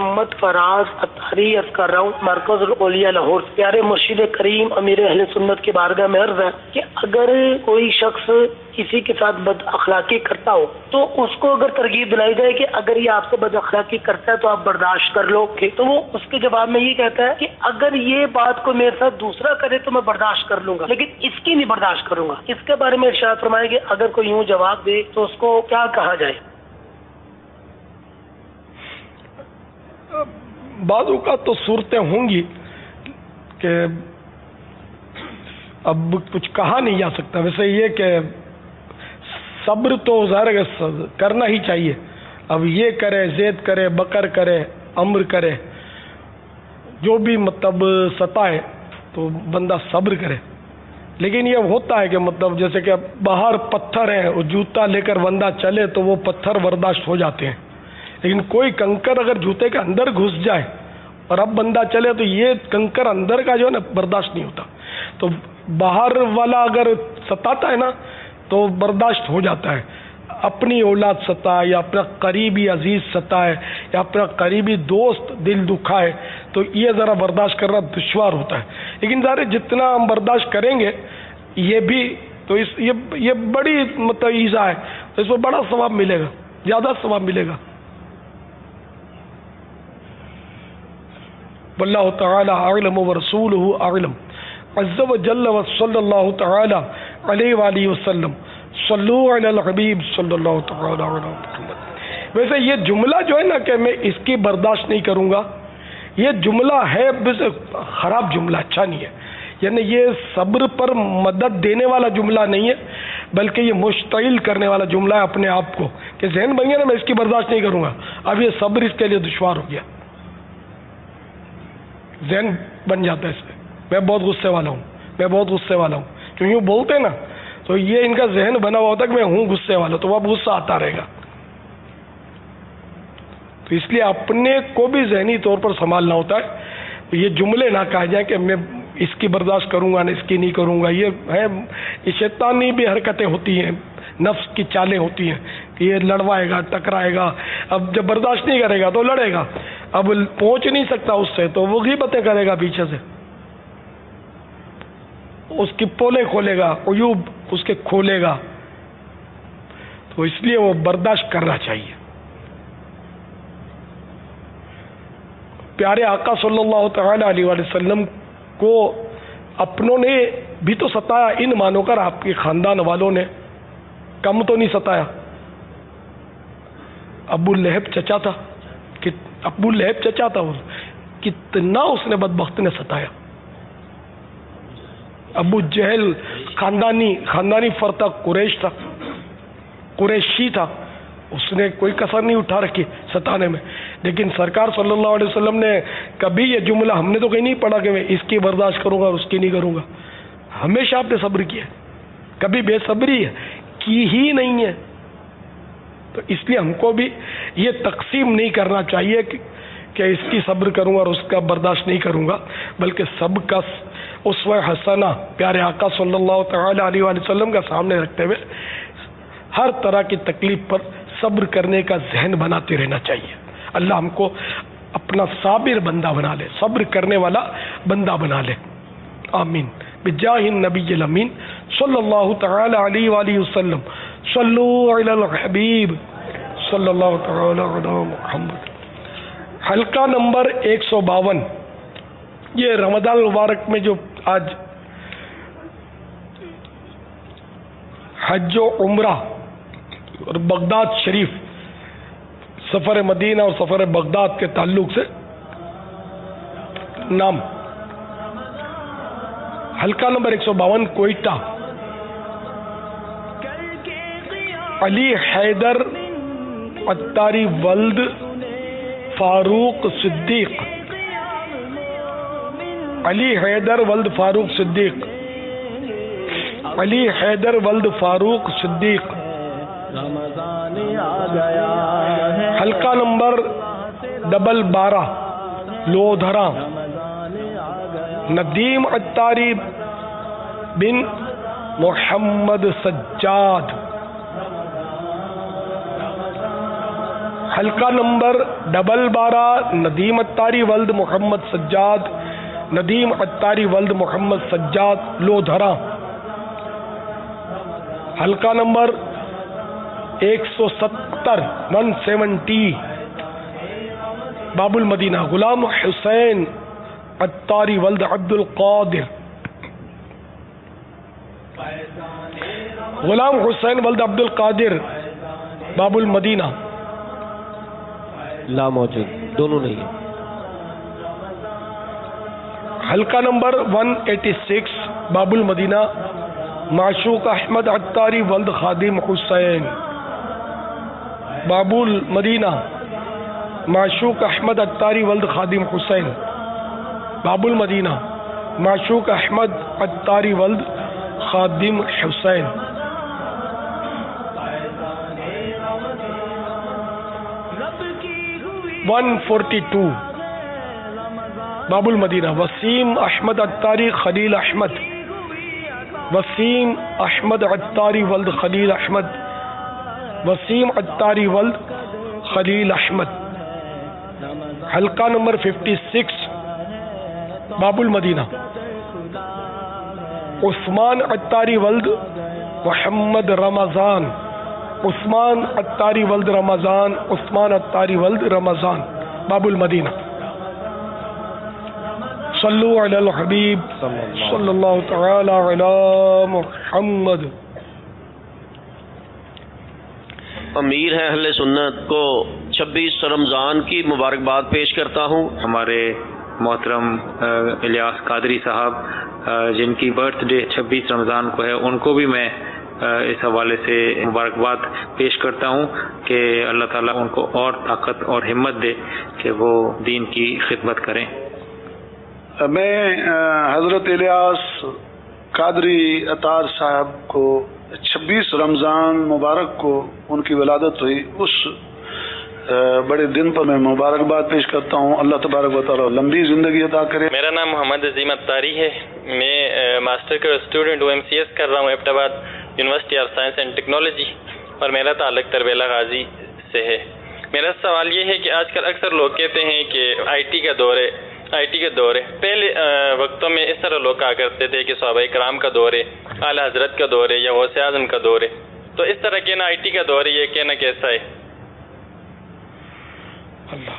محمد فراز اطہری عرض کر رہا ہوں مرکز الاولیاء لاہور سے. پیارے مرشد کریم امیر اہل سنت کی بارگاہ میں عرض ہے کہ اگر کوئی شخص کسی کے ساتھ بد اخلاقی کرتا ہو تو اس کو اگر ترغیب دلائی جائے کہ اگر یہ آپ سے بد اخلاقی کرتا ہے تو آپ برداشت کر لو, تو وہ اس کے جواب میں یہ کہتا ہے کہ اگر یہ بات کو میرے ساتھ دوسرا کرے تو میں برداشت کر لوں گا لیکن اس کی نہیں برداشت کروں گا. اس کے بارے میں ارشاد فرمائے کہ اگر کوئی یوں جواب دے تو اس کو کیا کہا جائے؟ بعض اوقات تو صورتیں ہوں گی کہ اب کچھ کہا نہیں جا سکتا. ویسے یہ کہ صبر تو ظاہر ہے کرنا ہی چاہیے. اب یہ کرے, زید کرے, بکر کرے, امر کرے, جو بھی مطلب ستائے تو بندہ صبر کرے. لیکن یہ ہوتا ہے کہ مطلب جیسے کہ باہر پتھر ہیں اور جوتا لے کر بندہ چلے تو وہ پتھر برداشت ہو جاتے ہیں, لیکن کوئی کنکر اگر جوتے کے اندر گھس جائے اور اب بندہ چلے تو یہ کنکر اندر کا جو ہے نا برداشت نہیں ہوتا. تو باہر والا اگر ستاتا ہے نا تو برداشت ہو جاتا ہے. اپنی اولاد ستائے یا اپنا قریبی عزیز ستائے یا اپنا قریبی دوست دل دکھائے تو یہ ذرا برداشت کرنا دشوار ہوتا ہے. لیکن ظاہر جتنا ہم برداشت کریں گے یہ بھی تو یہ بڑی مطلب ایزا ہے, تو اس میں بڑا ثواب ملے گا, زیادہ ثواب ملے گا. واللہ تعالی اعلم ورسولہ اعلم عز وجل وصلی اللہ تعالی علیہ وآلہ وسلم. صلو علی الحبیب صلی اللہ تعالی علیہ وسلم. ویسے یہ جملہ جو ہے نا کہ میں اس کی برداشت نہیں کروں گا, یہ جملہ ہے خراب جملہ, اچھا نہیں ہے. یعنی یہ صبر پر مدد دینے والا جملہ نہیں ہے بلکہ یہ مشتعل کرنے والا جملہ ہے اپنے آپ کو کہ ذہن بن گیا نا میں اس کی برداشت نہیں کروں گا, اب یہ صبر اس کے لیے دشوار ہو گیا. ذہن بن جاتا ہے اس میں میں بہت غصے والا ہوں, میں بہت غصے والا ہوں, کیوں یوں بولتے نا تو یہ ان کا ذہن بنا ہوا ہوتا ہے کہ میں ہوں غصے والا, تو اب غصہ آتا رہے گا. تو اس لیے اپنے کو بھی ذہنی طور پر سنبھالنا ہوتا ہے. یہ جملے نہ کہا جائیں کہ میں اس کی برداشت کروں گا نہ اس کی نہیں کروں گا. یہ ہے یہ شیطانی بھی حرکتیں ہوتی ہیں, نفس کی چالیں ہوتی ہیں کہ یہ لڑوائے گا, ٹکرائے گا. اب جب برداشت نہیں کرے گا تو لڑے گا, اب پہنچ نہیں سکتا اس سے تو وہ غیبتیں کرے گا پیچھے سے, اس کی پولے کھولے گا, عیوب اس کے کھولے گا. تو اس لیے وہ برداشت کرنا چاہیے. پیارے آقا صلی اللہ تعالی علیہ وآلہ وسلم کو اپنوں نے بھی تو ستایا، ان مانو کر آپ کے خاندان والوں نے کم تو نہیں ستایا. ابو لہب چچا تھا، ابو لہب چچا تھا، کتنا اس نے بدبخت نے ستایا. ابو جہل خاندانی فرتا قریش تھا، قریشی تھا، اس نے کوئی کسر نہیں اٹھا رکھی ستانے میں. لیکن سرکار صلی اللہ علیہ وسلم نے کبھی یہ جملہ ہم نے تو کہیں نہیں پڑھا کہ میں اس کی برداشت کروں گا اور اس کی نہیں کروں گا. ہمیشہ آپ نے صبر کیا، کبھی بے صبری کی ہی نہیں ہے. تو اس لیے ہم کو بھی یہ تقسیم نہیں کرنا چاہیے کہ اس کی صبر کروں گا اور اس کا برداشت نہیں کروں گا، بلکہ سب کا اسوہ حسنہ پیارے آقا صلی اللہ تعالی علیہ وآلہ وسلم کا سامنے رکھتے ہوئے ہر طرح کی تکلیف پر صبر کرنے کا ذہن بناتے رہنا چاہیے. اللہ ہم کو اپنا صابر بندہ بنا لے، صبر کرنے والا بندہ بنا لے. آمین. بجاہ النبی الامین صلی اللہ تعالی علیہ وآلہ وسلم. صلو علی الحبیب صلی اللہ تعالی علی محمد. حلقہ نمبر 152. یہ رمضان المبارک میں جو آج حج و عمرہ اور بغداد شریف، سفر مدینہ اور سفر بغداد کے تعلق سے نام. حلقہ نمبر 152 کوئٹہ. علی حیدر عطاری ولد فاروق صدیق. علی حیدر ولد فاروق صدیق. علی حیدر ولد فاروق صدیق. حلقہ نمبر 12 لودھرا. ندیم عطاری بن محمد سجاد. حلقہ نمبر 12 ندیم عطاری ولد محمد سجاد. ندیم عطاری ولد محمد سجاد لودھرا. حلقہ نمبر 170 باب المدینہ غلام حسین عطاری ولد عبد القادر. غلام حسین ولد عبد القادر باب المدینہ لا موجود، دونوں نہیں. حلقہ نمبر 186 باب المدینہ معشوق احمد عطاری ولد خادم حسین. باب المدینہ معشوق احمد عطاری ولد خادم حسین. باب المدینہ معشوق احمد عطاری ولد خادم حسین. باب المدینہ وسیم احمد عطاری خلیل احمد. وسیم احمد عطاری ولد خلیل احمد. وسیم عطاری ولد خلیل احمد. حلقہ نمبر 56 باب المدینہ عثمان عطاری ولد محمد رمضان. عثمان عطاری ولد رمضان. عثمان عطاری ولد رمضان باب المدینہ. صلو علی الحبیب صلی اللہ تعالی علی محمد. امیر ہیں اہل سنت کو 26 رمضان کی مبارکباد پیش کرتا ہوں. ہمارے محترم الیاس قادری صاحب جن کی برتھ ڈے 26 رمضان کو ہے، ان کو بھی میں اس حوالے سے مبارکباد پیش کرتا ہوں کہ اللہ تعالیٰ ان کو اور طاقت اور ہمت دے کہ وہ دین کی خدمت کریں. میں حضرت الیاس قادری عطار صاحب کو 26 رمضان مبارک کو ان کی ولادت ہوئی، اس بڑے دن پر میں مبارکباد پیش کرتا ہوں. اللہ تبارک و تعالیٰ لمبی زندگی عطا کرے. میرا نام محمد عظیم عطاری ہے. میں ماسٹر کا اسٹوڈنٹ ہوں، MCS کر رہا ہوں ایبٹ آباد university of science and technology, اور میرا تعلق تربیلا غازی سے ہے. میرا سوال یہ ہے کہ آج کل اکثر لوگ کہتے ہیں کہ IT کا دور ہے. پہلے وقتوں میں اس طرح لوگ کہا کرتے تھے کہ صحابہ کرام کا دور ہے، اعلیٰ حضرت کا دور ہے، یا غوث اعظم کا دور ہے. تو اس طرح کہنا IT کا دور ہے، یہ کہنا کیسا ہے؟ اللہ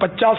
50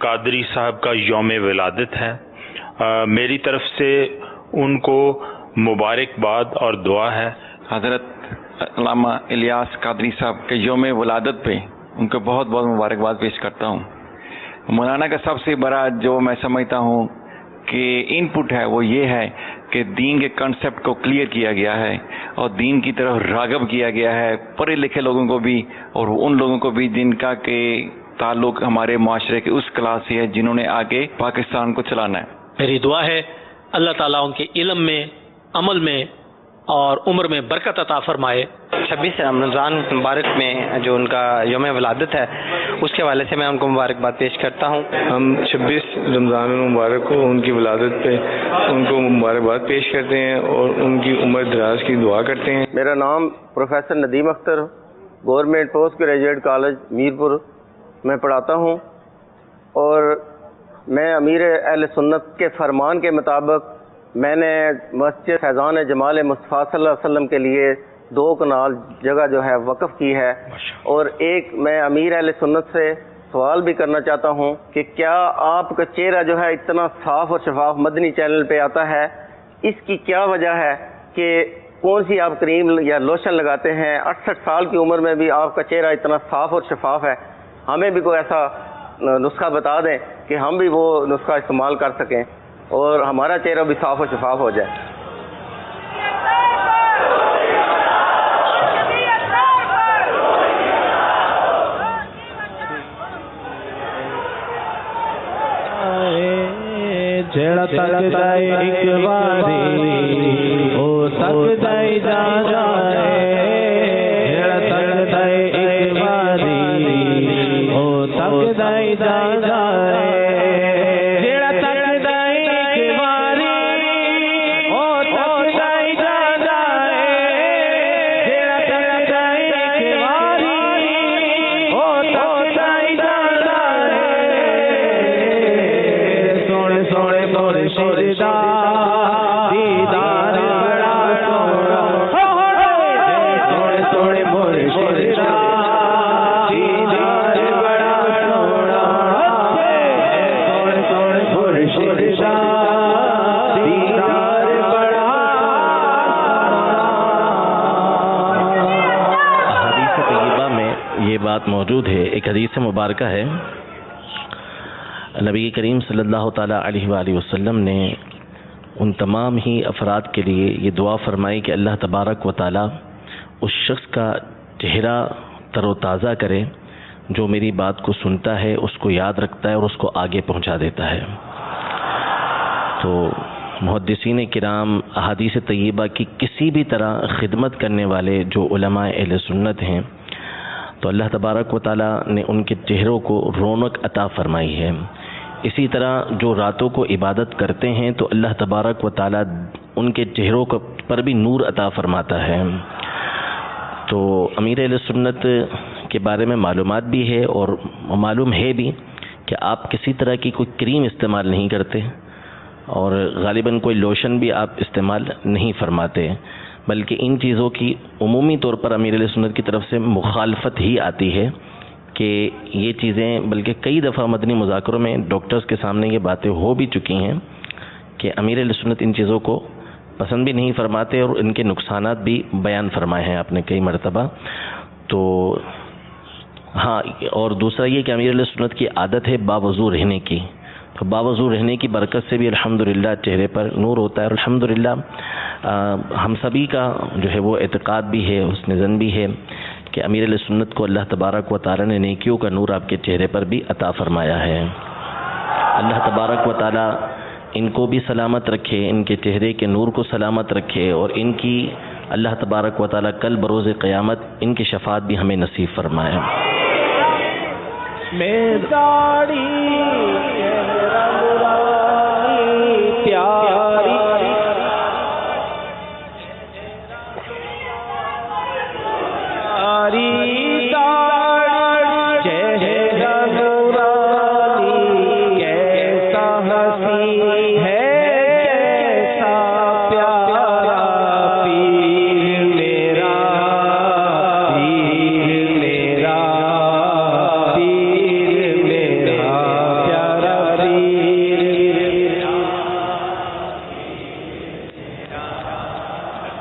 قادری صاحب کا یوم ولادت ہے. میری طرف سے ان کو مبارکباد اور دعا ہے. حضرت علامہ الیاس قادری صاحب کے یوم ولادت پہ ان کو بہت بہت مبارکباد پیش کرتا ہوں. مولانا کا سب سے بڑا جو میں سمجھتا ہوں کہ ان پٹ ہے وہ یہ ہے کہ دین کے کنسپٹ کو کلیئر کیا گیا ہے اور دین کی طرف راغب کیا گیا ہے پڑھے لکھے لوگوں کو بھی اور ان لوگوں کو بھی جن کا کہ تعلق ہمارے معاشرے کے اس کلاس سے ہے جنہوں نے آگے پاکستان کو چلانا ہے. میری دعا ہے اللہ تعالیٰ ان کے علم میں، عمل میں اور عمر میں برکت عطا فرمائے. 26 رمضان مبارک میں جو ان کا یوم ولادت ہے اس کے حوالے سے میں ان کو مبارکباد پیش کرتا ہوں. ہم 26 رمضان المبارک کو ان کی ولادت پہ ان کو مبارکباد پیش کرتے ہیں اور ان کی عمر دراز کی دعا کرتے ہیں. میرا نام professor Nadeem Akhtar, government post graduate college Mirpur میں پڑھاتا ہوں اور میں امیر اہل سنت کے فرمان کے مطابق میں نے مسجد فیضان جمال مصطفیٰ صلی اللہ علیہ وسلم کے لیے 2 کنال جگہ جو ہے وقف کی ہے. اور ایک میں امیر اہل سنت سے سوال بھی کرنا چاہتا ہوں کہ کیا آپ کا چہرہ جو ہے اتنا صاف اور شفاف مدنی چینل پہ آتا ہے، اس کی کیا وجہ ہے کہ کون سی آپ کریم یا لوشن لگاتے ہیں؟ 68 سال کی عمر میں بھی آپ کا چہرہ اتنا صاف اور شفاف ہے. ہمیں بھی کوئی ایسا نسخہ بتا دیں کہ ہم بھی وہ نسخہ استعمال کر سکیں اور ہمارا چہرہ بھی صاف و شفاف ہو جائے. جڑا تکدا ایک باری ہو سکدا جا جائے، جڑا تکدا ایک باری ہو سکدا جا جائے، جڑا تکدا ایک باری ہو سکدا جا جائے، جڑا تکدا ایک باری ہو سکدا جا جائے. سونے سونے مورے شیدا دیدار بڑا سونا، سونے سونے مورے شیدا دیدار بڑا سونا، سونے سونے مورے شیدا دیدار بڑا. حدیث طیبہ میں یہ بات موجود ہے. ایک حدیث مبارکہ ہے، نبی کریم صلی اللہ تعالیٰ علیہ وآلہ وسلم نے ان تمام ہی افراد کے لیے یہ دعا فرمائی کہ اللہ تبارک و تعالیٰ اس شخص کا چہرہ تر و تازہ کرے جو میری بات کو سنتا ہے، اس کو یاد رکھتا ہے اور اس کو آگے پہنچا دیتا ہے. تو محدثین کرام احادیث طیبہ کی کسی بھی طرح خدمت کرنے والے جو علماء اہل سنت ہیں تو اللہ تبارک و تعالیٰ نے ان کے چہروں کو رونق عطا فرمائی ہے. اسی طرح جو راتوں کو عبادت کرتے ہیں تو اللہ تبارک و تعالیٰ ان کے چہروں پر بھی نور عطا فرماتا ہے. تو امیر اہل سنت کے بارے میں معلومات بھی ہے اور معلوم ہے بھی کہ آپ کسی طرح کی کوئی کریم استعمال نہیں کرتے اور غالباً کوئی لوشن بھی آپ استعمال نہیں فرماتے، بلکہ ان چیزوں کی عمومی طور پر امیر اہل سنت کی طرف سے مخالفت ہی آتی ہے کہ یہ چیزیں، بلکہ کئی دفعہ مدنی مذاکروں میں ڈاکٹرز کے سامنے یہ باتیں ہو بھی چکی ہیں کہ امیر اہل سنت ان چیزوں کو پسند بھی نہیں فرماتے اور ان کے نقصانات بھی بیان فرمائے ہیں آپ نے کئی مرتبہ. تو ہاں، اور دوسرا یہ کہ امیر اہل سنت کی عادت ہے باوضو رہنے کی، تو باوضو رہنے کی برکت سے بھی الحمدللہ چہرے پر نور ہوتا ہے. اور الحمدللہ ہم سبھی کا جو ہے وہ اعتقاد بھی ہے، حسن ظن بھی ہے کہ امیر اہل سنت کو اللہ تبارک و تعالی نے نیکیوں کا نور آپ کے چہرے پر بھی عطا فرمایا ہے. اللہ تبارک و تعالی ان کو بھی سلامت رکھے، ان کے چہرے کے نور کو سلامت رکھے اور ان کی اللہ تبارک و تعالی کل بروز قیامت ان کی شفاعت بھی ہمیں نصیب فرمائے. میں داڑھی پیاری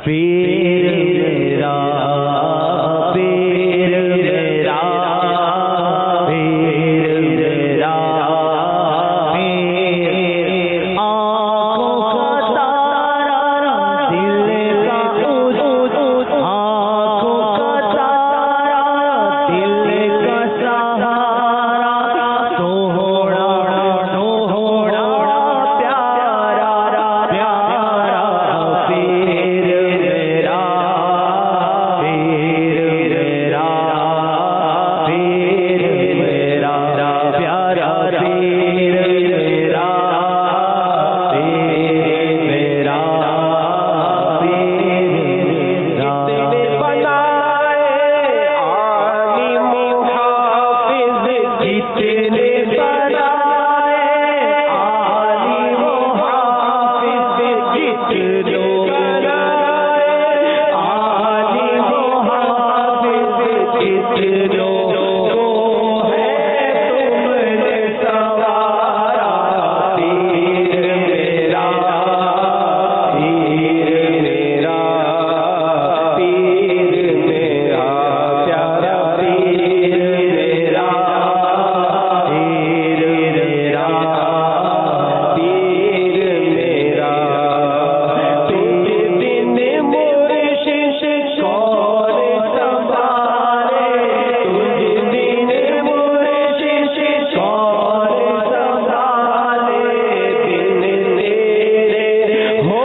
پیر میرا پیر میرا پیر میرا پیر آنکھوں کا تارا دل کا آنکھوں کا تارا دل کا سہارا سوہنا سوہنا پیارا پیارا پیر میرا پیر میرا پیر میرا پیارا پیر میرا پیر میرا پیر جتنے بنائے عالم حافظ جتنے بنائے عالم حافظ جتنے بنائے عالم حافظ جتنے کو ہے تم نے سوارا پیر میرا پیر میرا پیر میرا پیارا پیر میرا پیر میرا پیر میرا تجھ بن مرشد کون سنبھالے تجھ بن مرشد کون سنبھالے بن تیرے ہو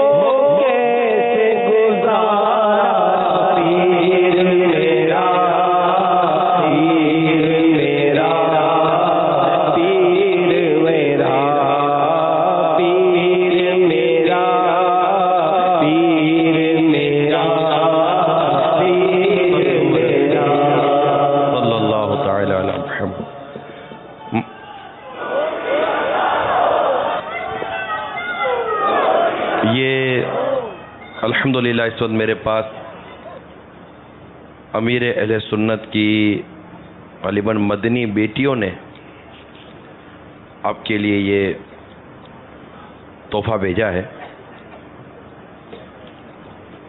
کیسے گزارا پیر میرا پیر میرا پیر میرا پیر میرا پیر میرا پیر میرا صلی اللہ تعالی علی محمد. یہ الحمدللہ اس وقت میرے پاس امیر اہل سنت کی غالباً مدنی بیٹیوں نے آپ کے لیے یہ تحفہ بھیجا ہے.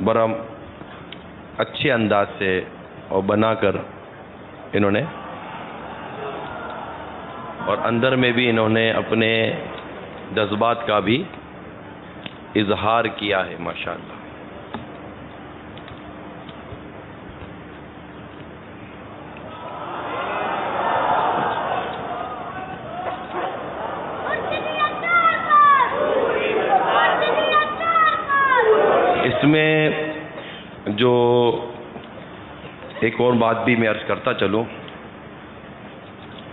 بڑا اچھے انداز سے اور بنا کر انہوں نے اور اندر میں بھی انہوں نے اپنے جذبات کا بھی اظہار کیا ہے ماشاءاللہ. اس میں جو ایک اور بات بھی میں عرض کرتا چلوں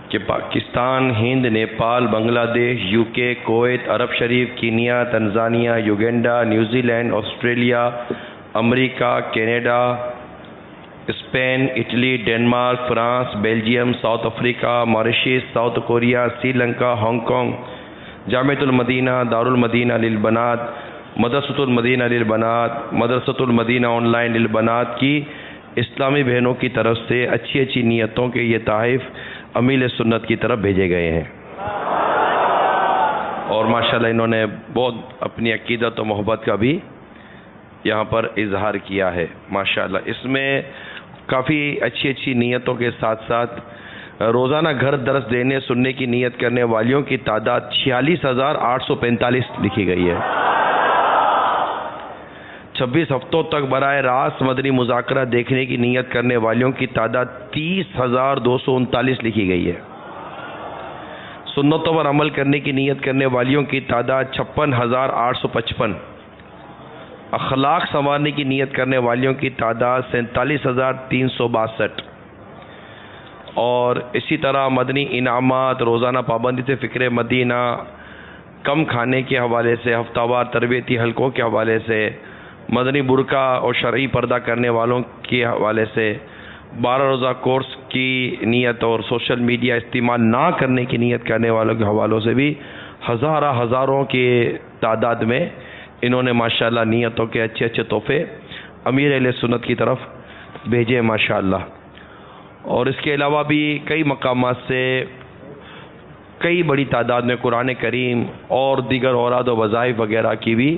کہ پاکستان، ہند، نیپال، بنگلہ دیش، یو کے، کویت، عرب شریف، Kenya, Tanzania, Uganda, New Zealand, Australia, امریکہ، Canada, Spain, Italy, Denmark, France, Belgium, South Africa, Mauritius, South Korea, Sri Lanka, Hong Kong, جامعۃ المدینہ، دارالمدینہ للبنات، مدرسۃ المدینہ للبنات، مدرسۃ المدینہ آن لائن للبنات کی اسلامی بہنوں کی طرف سے اچھی اچھی نیتوں کے یہ تحائف امیر سنت کی طرف بھیجے گئے ہیں. اور ماشاءاللہ انہوں نے بہت اپنی عقیدت و محبت کا بھی یہاں پر اظہار کیا ہے ماشاءاللہ. اس میں کافی اچھی اچھی نیتوں کے ساتھ ساتھ روزانہ گھر درس دینے سننے کی نیت کرنے والیوں کی تعداد 46,845 لکھی گئی ہے. 26 ہفتوں تک براہ راست مدنی مذاکرہ دیکھنے کی نیت کرنے والیوں کی تعداد 30,239 لکھی گئی ہے. سنتوں پر عمل کرنے کی نیت کرنے والیوں کی تعداد 56,855. اخلاق سنوارنے کی نیت کرنے والیوں کی تعداد 47,362. اور اسی طرح مدنی انعامات، روزانہ پابندی سے فکر مدینہ، کم کھانے کے حوالے سے، ہفتہ وار تربیتی حلقوں کے حوالے سے، مدنی برقع اور شرعی پردہ کرنے والوں کے حوالے سے، 12 روزہ کورس کی نیت اور سوشل میڈیا استعمال نہ کرنے کی نیت کرنے والوں کے حوالوں سے بھی ہزاروں کی تعداد میں انہوں نے ماشاءاللہ نیتوں کے اچھے اچھے تحفے امیر اہل سنت کی طرف بھیجے ماشاءاللہ. اور اس کے علاوہ بھی کئی مقامات سے کئی بڑی تعداد میں قرآن کریم اور دیگر اوراد و وظائف وغیرہ کی بھی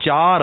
4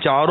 4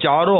4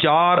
4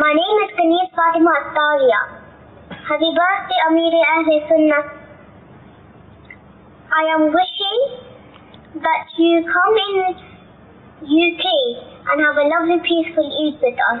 My name is Kanis Fatima Attaria. Happy birthday, Amir Ahle Sunnah. I am wishing that you come in UK and have a lovely peaceful Eid with us.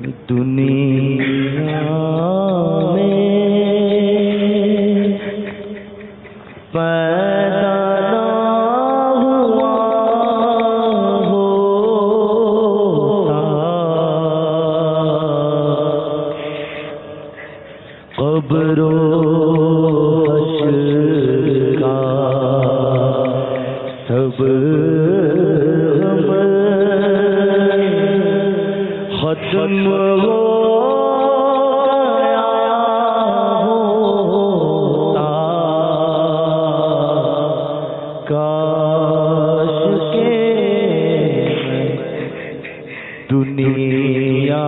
دنیا میں پیدا نہ ہوا ہوتا، قبر و حشر کا سب ختم ہو گیا ہوتا، کاش کہ دنیا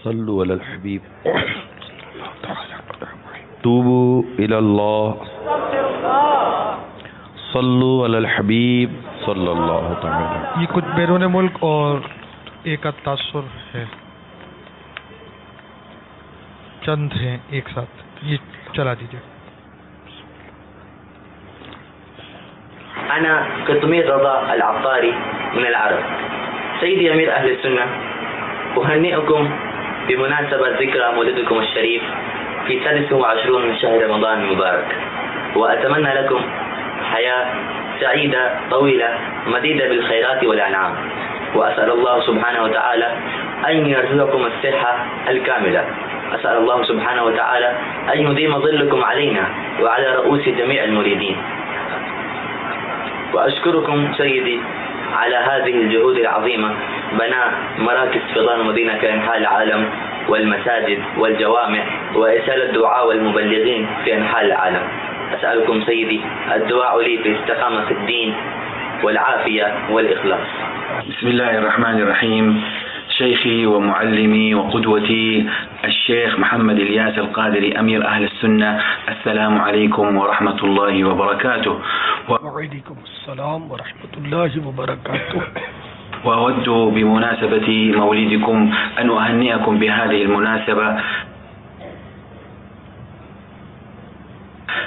صلو علی الحبیب توبو الی اللہ صلو علی الحبیب صلی اللہ تعالی. یہ کچھ بیرون ملک اور ایک تاثر ہے، چند ہیں ایک ساتھ، یہ چلا دیجیے. أنا كتمير رضا العطاري من العرب. سيدي أمير أهل السنة، أهنئكم بمناسبة ذكرى مولدكم الشريف في 23 من شهر رمضان المبارك، وأتمنى لكم حياة سعيدة طويلة مديدة بالخيرات والأنعام، وأسأل الله سبحانه وتعالى أن يرزقكم الصحة الكاملة. أسأل الله سبحانه وتعالى أن يديم ظلكم علينا وعلى رؤوس جميع المريدين. وأشكركم سيدي على هذه الجهود العظيمة، بناء مراكز فضان مدينة في أنحاء العالم والمساجد والجوامع وإرسال الدعاء والمبلغين في أنحاء العالم. أسألكم سيدي الدعاء لي بالاستقامة في الدين والعافية والإخلاص. بسم الله الرحمن الرحيم. شيخي ومعلمي وقدوتي الشيخ محمد الياس القادري أمير أهل السنة، السلام عليكم ورحمة الله وبركاته. وعليكم السلام ورحمة الله وبركاته. وأود بمناسبة مولدكم أن أهنئكم بهذه المناسبة،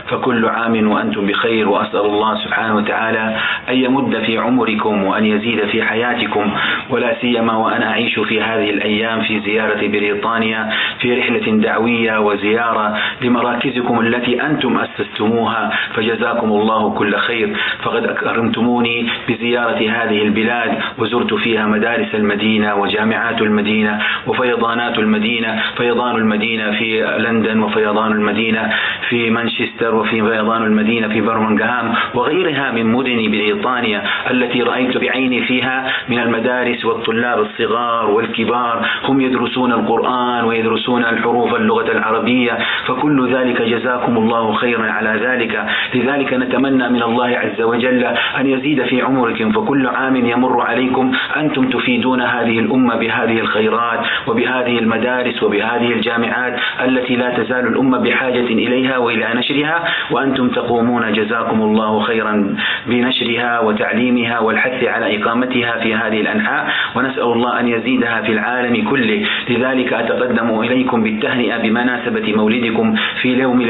فكل عام وأنتم بخير، وأسأل الله سبحانه وتعالى أن يمد في عمركم وأن يزيد في حياتكم، ولا سيما وأنا أعيش في هذه الأيام في زيارة بريطانيا في رحلة دعوية وزيارة لمراكزكم التي أنتم أسستموها، فجزاكم الله كل خير، فقد أكرمتموني بزيارة هذه البلاد، وزرت فيها مدارس المدينة وجامعات المدينة وفيضانات المدينة، فيضان المدينة في لندن، وفيضان المدينة في مانشستر، وفي فيضان المدينة في برمنغهام وغيرها من مدن بريطانيا التي رأيت بعيني فيها من المدارس والطلاب الصغار والكبار هم يدرسون القرآن ويدرسون الحروف اللغة العربية، فكل ذلك جزاكم الله خيرا على ذلك. لذلك نتمنى من الله عز وجل أن يزيد في عمركم، فكل عام يمر عليكم أنتم تفيدون هذه الأمة بهذه الخيرات وبهذه المدارس وبهذه الجامعات التي لا تزال الأمة بحاجة إليها وإلى نشرها، وأنتم تقومون جزاكم الله خيرا بنشرها وتعليمها والحث على إقامتها في هذه الأنحاء، ونسأل الله أن يزيدها في العالم كله. لذلك أتقدم إليكم بالتهنئة بمناسبة مولدكم في اليوم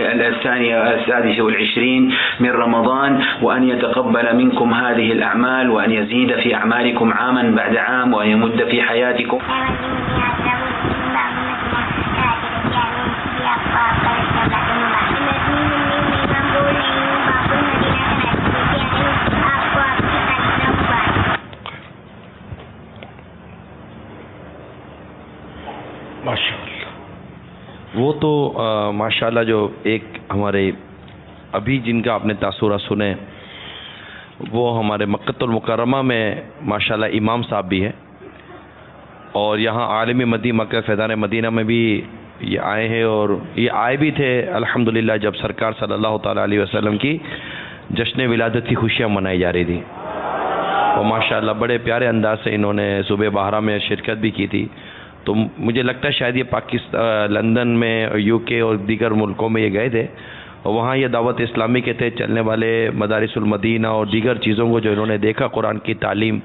26 من رمضان، وأن يتقبل منكم هذه الأعمال، وأن يزيد في أعمالكم عاما بعد عام، وأن يمد في حياتكم. وہ تو ماشاءاللہ جو ایک ہمارے ابھی جن کا آپ نے تاثرات سنے وہ ہمارے مکۃ المکرمہ میں ماشاءاللہ امام صاحب بھی ہیں، اور یہاں عالم مدینہ مکہ فیضان مدینہ میں بھی یہ آئے ہیں، اور یہ آئے بھی تھے الحمدللہ جب سرکار صلی اللہ تعالیٰ علیہ وسلم کی جشن ولادت کی خوشیاں منائی جا رہی تھیں، اور ماشاءاللہ بڑے پیارے انداز سے انہوں نے صبح باہرہ میں شرکت بھی کی تھی. تو مجھے لگتا ہے شاید یہ پاکستان لندن میں یو کے اور دیگر ملکوں میں یہ گئے تھے، اور وہاں یہ دعوت اسلامی کے تھے چلنے والے مدارس المدینہ اور دیگر چیزوں کو جو انہوں نے دیکھا، قرآن کی تعلیم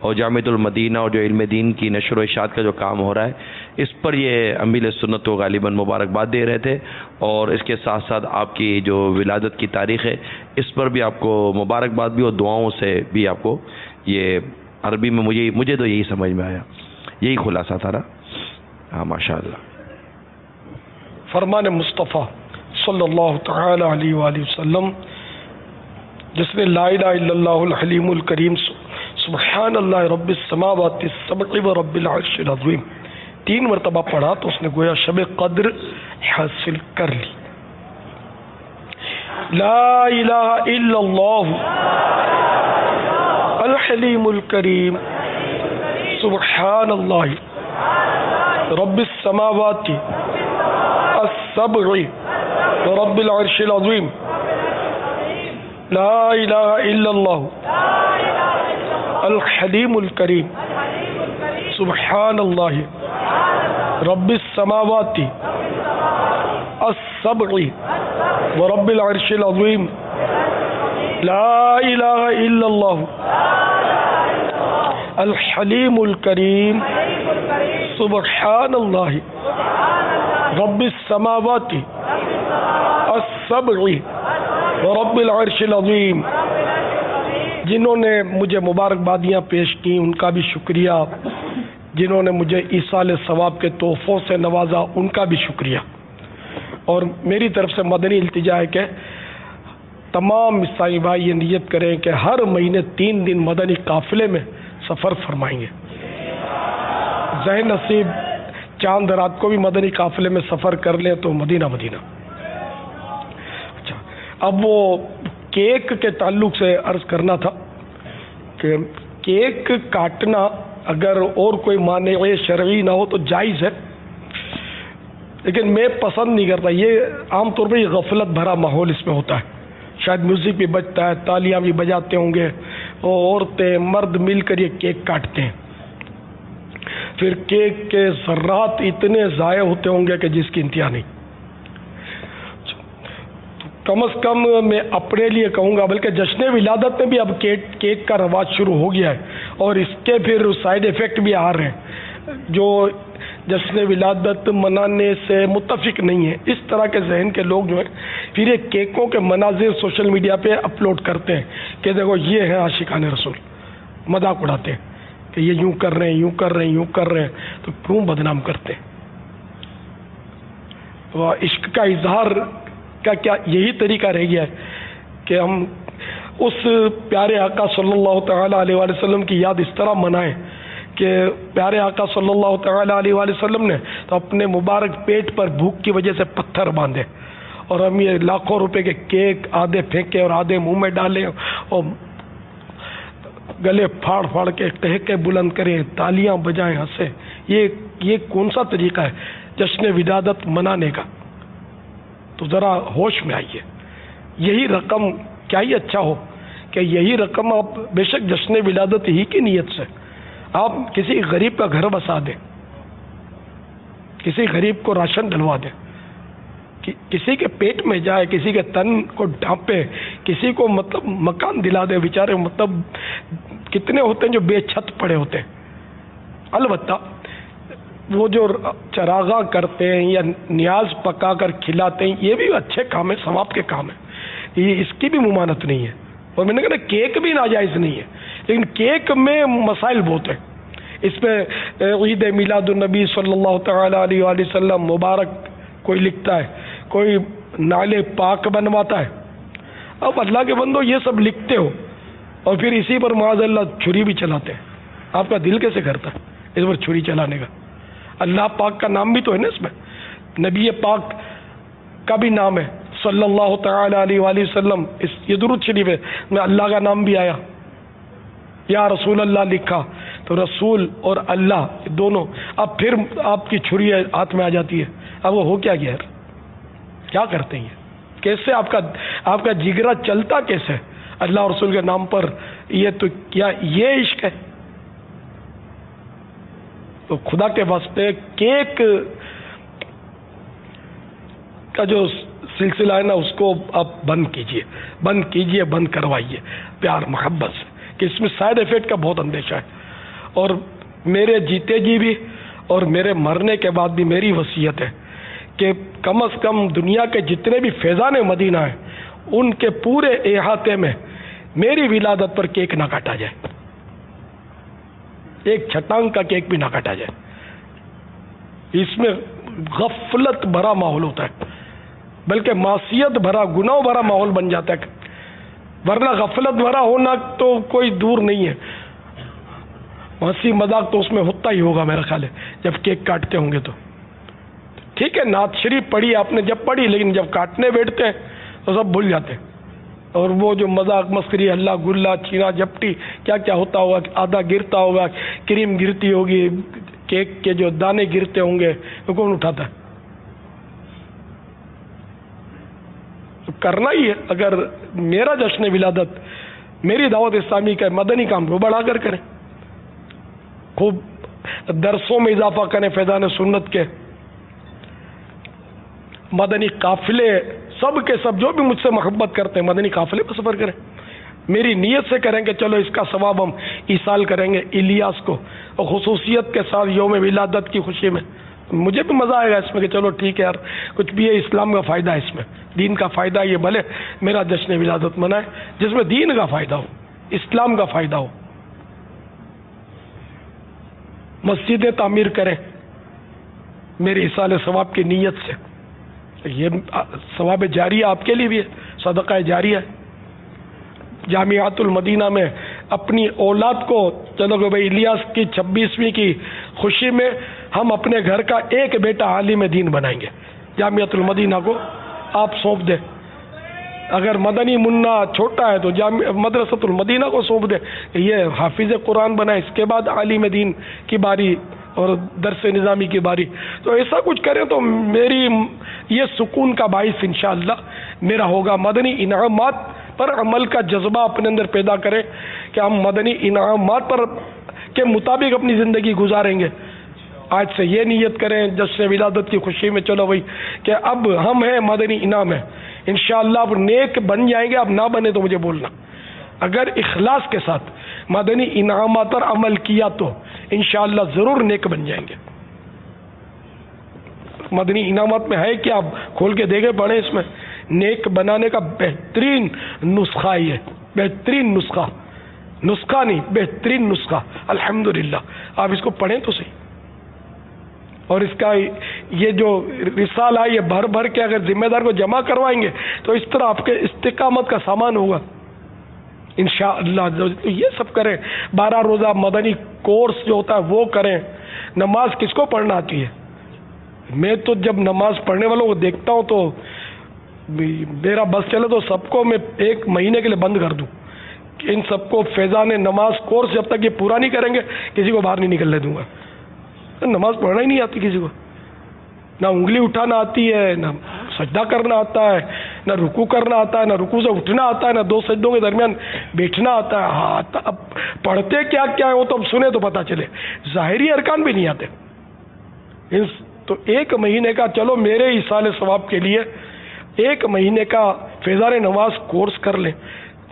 اور جامعۃ المدینہ اور جو علم دین کی نشر و اشاعت کا جو کام ہو رہا ہے، اس پر یہ امیر سنت کو غالباً مبارکباد دے رہے تھے، اور اس کے ساتھ ساتھ آپ کی جو ولادت کی تاریخ ہے اس پر بھی آپ کو مبارکباد بھی، اور دعاؤں سے بھی آپ کو یہ عربی میں مجھے تو یہی سمجھ میں آیا، یہی خلاصہ تھا نا. ہاں ماشاء اللہ. فرمان مصطفیٰ صلی اللہ تعالی علیہ وآلہ وسلم جس نے لا الہ الا اللہ الحلیم الکریم سبحان اللہ رب السماوات السبع و رب العرش العظیم 3 مرتبہ پڑھا تو اس نے گویا شب قدر حاصل کر لی. لا الہ الا اللہ الحلیم الکریم سبحان اللہ رب السماوات السبع ورب العرش العظیم لا الہ الا اللہ الحلیم الکریم سبحان اللہ رب السماوات السبع ورب العرش العظیم لا الہ الا اللہ الحلیم الکریم سبحان اللہ رب السماوات السبع ورب العرش العظیم. جنہوں نے مجھے مبارکبادیاں پیش کی ان کا بھی شکریہ، جنہوں نے مجھے ایصال ثواب کے تحفوں سے نوازا ان کا بھی شکریہ، اور میری طرف سے مدنی التجا ہے کہ تمام عیسائی بھائی یہ نیت کریں کہ ہر مہینے 3 دن مدنی قافلے میں سفر فرمائیں گے. ذہن نصیب چاند رات کو بھی مدنی قافلے میں سفر کر لیں تو مدینہ. اچھا، اب وہ کیک کے تعلق سے عرض کرنا تھا کہ کیک کاٹنا اگر اور کوئی مانع شرعی نہ ہو تو جائز ہے، لیکن میں پسند نہیں کرتا. یہ عام طور پہ یہ غفلت بھرا ماحول اس میں ہوتا ہے. شاید میوزک بھی بجتا ہے، تالیاں بھی بجاتے ہوں گے، اور عورتیں مرد مل کر یہ کیک کاٹتے ہیں، پھر کیک کے ذرات اتنے ضائع ہوتے ہوں گے کہ جس کی انتہا نہیں. کم از کم میں اپنے لیے کہوں گا، بلکہ جشن ولادت میں بھی اب کیک کا رواج شروع ہو گیا ہے، اور اس کے پھر سائیڈ ایفیکٹ بھی آ رہے ہیں جو جشن ولادت منانے سے متفق نہیں ہے. اس طرح کے ذہن کے لوگ جو ہیں پھر یہ کیکوں کے مناظر سوشل میڈیا پہ اپلوڈ کرتے ہیں کہ دیکھو یہ ہیں عاشقان رسول, مذاق اڑاتے ہیں کہ یہ یوں کر رہے ہیں, یوں کر رہے ہیں, یوں کر رہے ہیں, تو کیوں بدنام کرتے ہیں؟ عشق کا اظہار کا کیا یہی طریقہ رہ گیا ہے کہ ہم اس پیارے آقا صلی اللہ تعالیٰ علیہ وآلہ وسلم کی یاد اس طرح منائیں کہ پیارے آقا صلی اللہ تعالیٰ علیہ وآلہ وسلم نے تو اپنے مبارک پیٹ پر بھوک کی وجہ سے پتھر باندھے, اور ہم یہ لاکھوں روپے کے کیک آدھے پھینکے اور آدھے منہ میں ڈالیں اور گلے پھاڑ پھاڑ کے ٹہکے بلند کریں, تالیاں بجائیں, ہنسیں. یہ کون سا طریقہ ہے جشن ولادت منانے کا؟ تو ذرا ہوش میں آئیے. یہی رقم کیا ہی اچھا ہو کہ یہی رقم آپ بے شک جشن ولادت ہی کی نیت سے آپ کسی غریب کا گھر بسا دیں, کسی غریب کو راشن ڈلوا دیں, کسی کے پیٹ میں جائے, کسی کے تن کو ڈھانپے, کسی کو مطلب مکان دلا دے. بیچارے مطلب کتنے ہوتے ہیں جو بے چھت پڑے ہوتے ہیں. البتہ وہ جو چراغاں کرتے ہیں یا نیاز پکا کر کھلاتے ہیں یہ بھی اچھے کام ہے, ثواب کے کام ہے, یہ اس کی بھی ممانعت نہیں ہے. اور میں نے کہا کیک بھی ناجائز نہیں ہے, لیکن کیک میں مسائل بہت ہیں. اس میں عید میلاد النبی صلی اللہ تعالیٰ علیہ وآلہ وسلم مبارک کوئی لکھتا ہے, کوئی نالے پاک بنواتا ہے. اب اللہ کے بندو یہ سب لکھتے ہو اور پھر اسی پر معاذ اللہ چھری بھی چلاتے ہیں. آپ کا دل کیسے کرتا ہے اس پر چھری چلانے کا؟ اللہ پاک کا نام بھی تو ہے نا اس میں, نبی پاک کا بھی نام ہے صلی اللہ تعالی علیہ وآلہ وسلم. یہ درود شریف ہے میں اللہ کا نام بھی آیا, یا رسول اللہ لکھا تو رسول اور اللہ دونوں. اب پھر آپ کی چھری ہاتھ میں آ جاتی ہے. اب وہ ہو کیا گیا یار, کیا کرتے ہیں یہ؟ کیسے آپ کا جگرا چلتا کیسے اللہ اور رسول کے نام پر؟ یہ تو کیا یہ عشق ہے؟ تو خدا کے واسطے کیک کا جو سلسلہ ہے نا اس کو آپ بند کیجئے, بند کروائیے پیار محبت سے, کہ اس میں سائیڈ ایفیکٹ کا بہت اندیشہ ہے. اور میرے جیتے جی بھی اور میرے مرنے کے بعد بھی میری وصیت ہے کہ کم از کم دنیا کے جتنے بھی فیضان مدینہ ہیں ان کے پورے احاطے میں میری ولادت پر کیک نہ کاٹا جائے, ایک چھٹانگ کا کیک بھی نہ کاٹا جائے. اس میں غفلت بھرا ماحول ہوتا ہے, بلکہ معصیت بھرا, گناہ بھرا ماحول بن جاتا ہے. ورنہ غفلت بھرا ہونا تو کوئی دور نہیں ہے, ہنسی مذاق تو اس میں ہوتا ہی ہوگا میرا خیال ہے جب کیک کاٹتے ہوں گے. تو ٹھیک ہے نعت شریف پڑھی آپ نے جب پڑھی, لیکن جب کاٹنے بیٹھتے ہیں تو سب بھول جاتے ہیں. اور وہ جو مذاق مسخری ہلا گلا چھینا جھپٹی کیا کیا ہوتا ہوگا, آدھا گرتا ہوگا, کریم گرتی ہوگی, کیک کے جو دانے گرتے ہوں گے, وہ کون اٹھاتا ہے؟ تو کرنا ہی ہے. اگر میرا جشن ولادت میری دعوت اسلامی کا مدنی کام کو بڑھا کر کریں, خوب درسوں میں اضافہ کریں, فیضان سنت کے مدنی قافلے سب کے سب جو بھی مجھ سے محبت کرتے ہیں مدنی قافلے پر سفر کریں. میری نیت سے کریں کہ چلو اس کا ثواب ہم ایصال کریں گے الیاس کو, اور خصوصیت کے ساتھ یوم ولادت کی خوشی میں. مجھے بھی مزہ آئے گا اس میں کہ چلو ٹھیک ہے یار کچھ بھی ہے, اسلام کا فائدہ ہے اس میں, دین کا فائدہ ہے. یہ بھلے میرا جشن ولادت منائے جس میں دین کا فائدہ ہو, اسلام کا فائدہ ہو. مسجدیں تعمیر کریں میرے ایصال ثواب کی نیت سے. یہ ثواب جاریہ آپ کے لیے بھی ہے, صدقہ جاریہ ہے. جامعات المدینہ میں اپنی اولاد کو چلو کہ بھائی الیاس کی 26ویں کی خوشی میں ہم اپنے گھر کا ایک بیٹا عالم دین بنائیں گے, جامعۃ المدینہ کو آپ سونپ دیں. اگر مدنی منا چھوٹا ہے تو مدرسۃ المدینہ کو سونپ دیں کہ یہ حافظ قرآن بنائے, اس کے بعد عالم دین کی باری اور درس نظامی کی باری. تو ایسا کچھ کریں تو میری یہ سکون کا باعث انشاءاللہ میرا ہوگا. مدنی انعامات پر عمل کا جذبہ اپنے اندر پیدا کریں کہ ہم مدنی انعامات پر کے مطابق اپنی زندگی گزاریں گے. آج سے یہ نیت کریں جشن ولادت کی خوشی میں چلو بھائی کہ اب ہم ہیں مدنی انعام ہے, انشاءاللہ اب نیک بن جائیں گے. اب نہ بنے تو مجھے بولنا. اگر اخلاص کے ساتھ مدنی انعامات پر عمل کیا تو انشاءاللہ ضرور نیک بن جائیں گے. مدنی انعامات میں ہے کہ آپ کھول کے دیکھیں پڑھیں، اس میں نیک بنانے کا بہترین نسخہ یہ، بہترین نسخہ نہیں، بہترین نسخہ الحمدللہ. آپ اس کو پڑھیں تو صحیح. اور اس کا یہ جو رسالہ ہے یہ بھر بھر کے اگر ذمہ دار کو جمع کروائیں گے تو اس طرح آپ کے استقامت کا سامان ہوگا انشاءاللہ. تو یہ سب کریں. 12 روزہ مدنی کورس جو ہوتا ہے وہ کریں. نماز کس کو پڑھنا آتی ہے؟ میں تو جب نماز پڑھنے والوں کو دیکھتا ہوں تو میرا بس چلے تو سب کو میں 1 مہینے کے لیے بند کر دوں کہ ان سب کو فیضان نماز کورس جب تک یہ پورا نہیں کریں گے کسی کو باہر نہیں نکلنے دوں گا. نماز پڑھنا ہی نہیں آتی کسی کو، نہ انگلی اٹھانا آتی ہے، نہ سجدہ کرنا آتا ہے، نہ رکوع کرنا آتا ہے، نہ رکوع سے اٹھنا آتا ہے، نہ 2 سجدوں کے درمیان بیٹھنا آتا ہے. ہاں اب پڑھتے کیا کیا ہے وہ تو اب سنے تو پتہ چلے. ظاہری ارکان بھی نہیں آتے. تو 1 مہینے کا، چلو میرے ایصال ثواب کے لیے 1 مہینے کا فیضان نماز کورس کر لیں.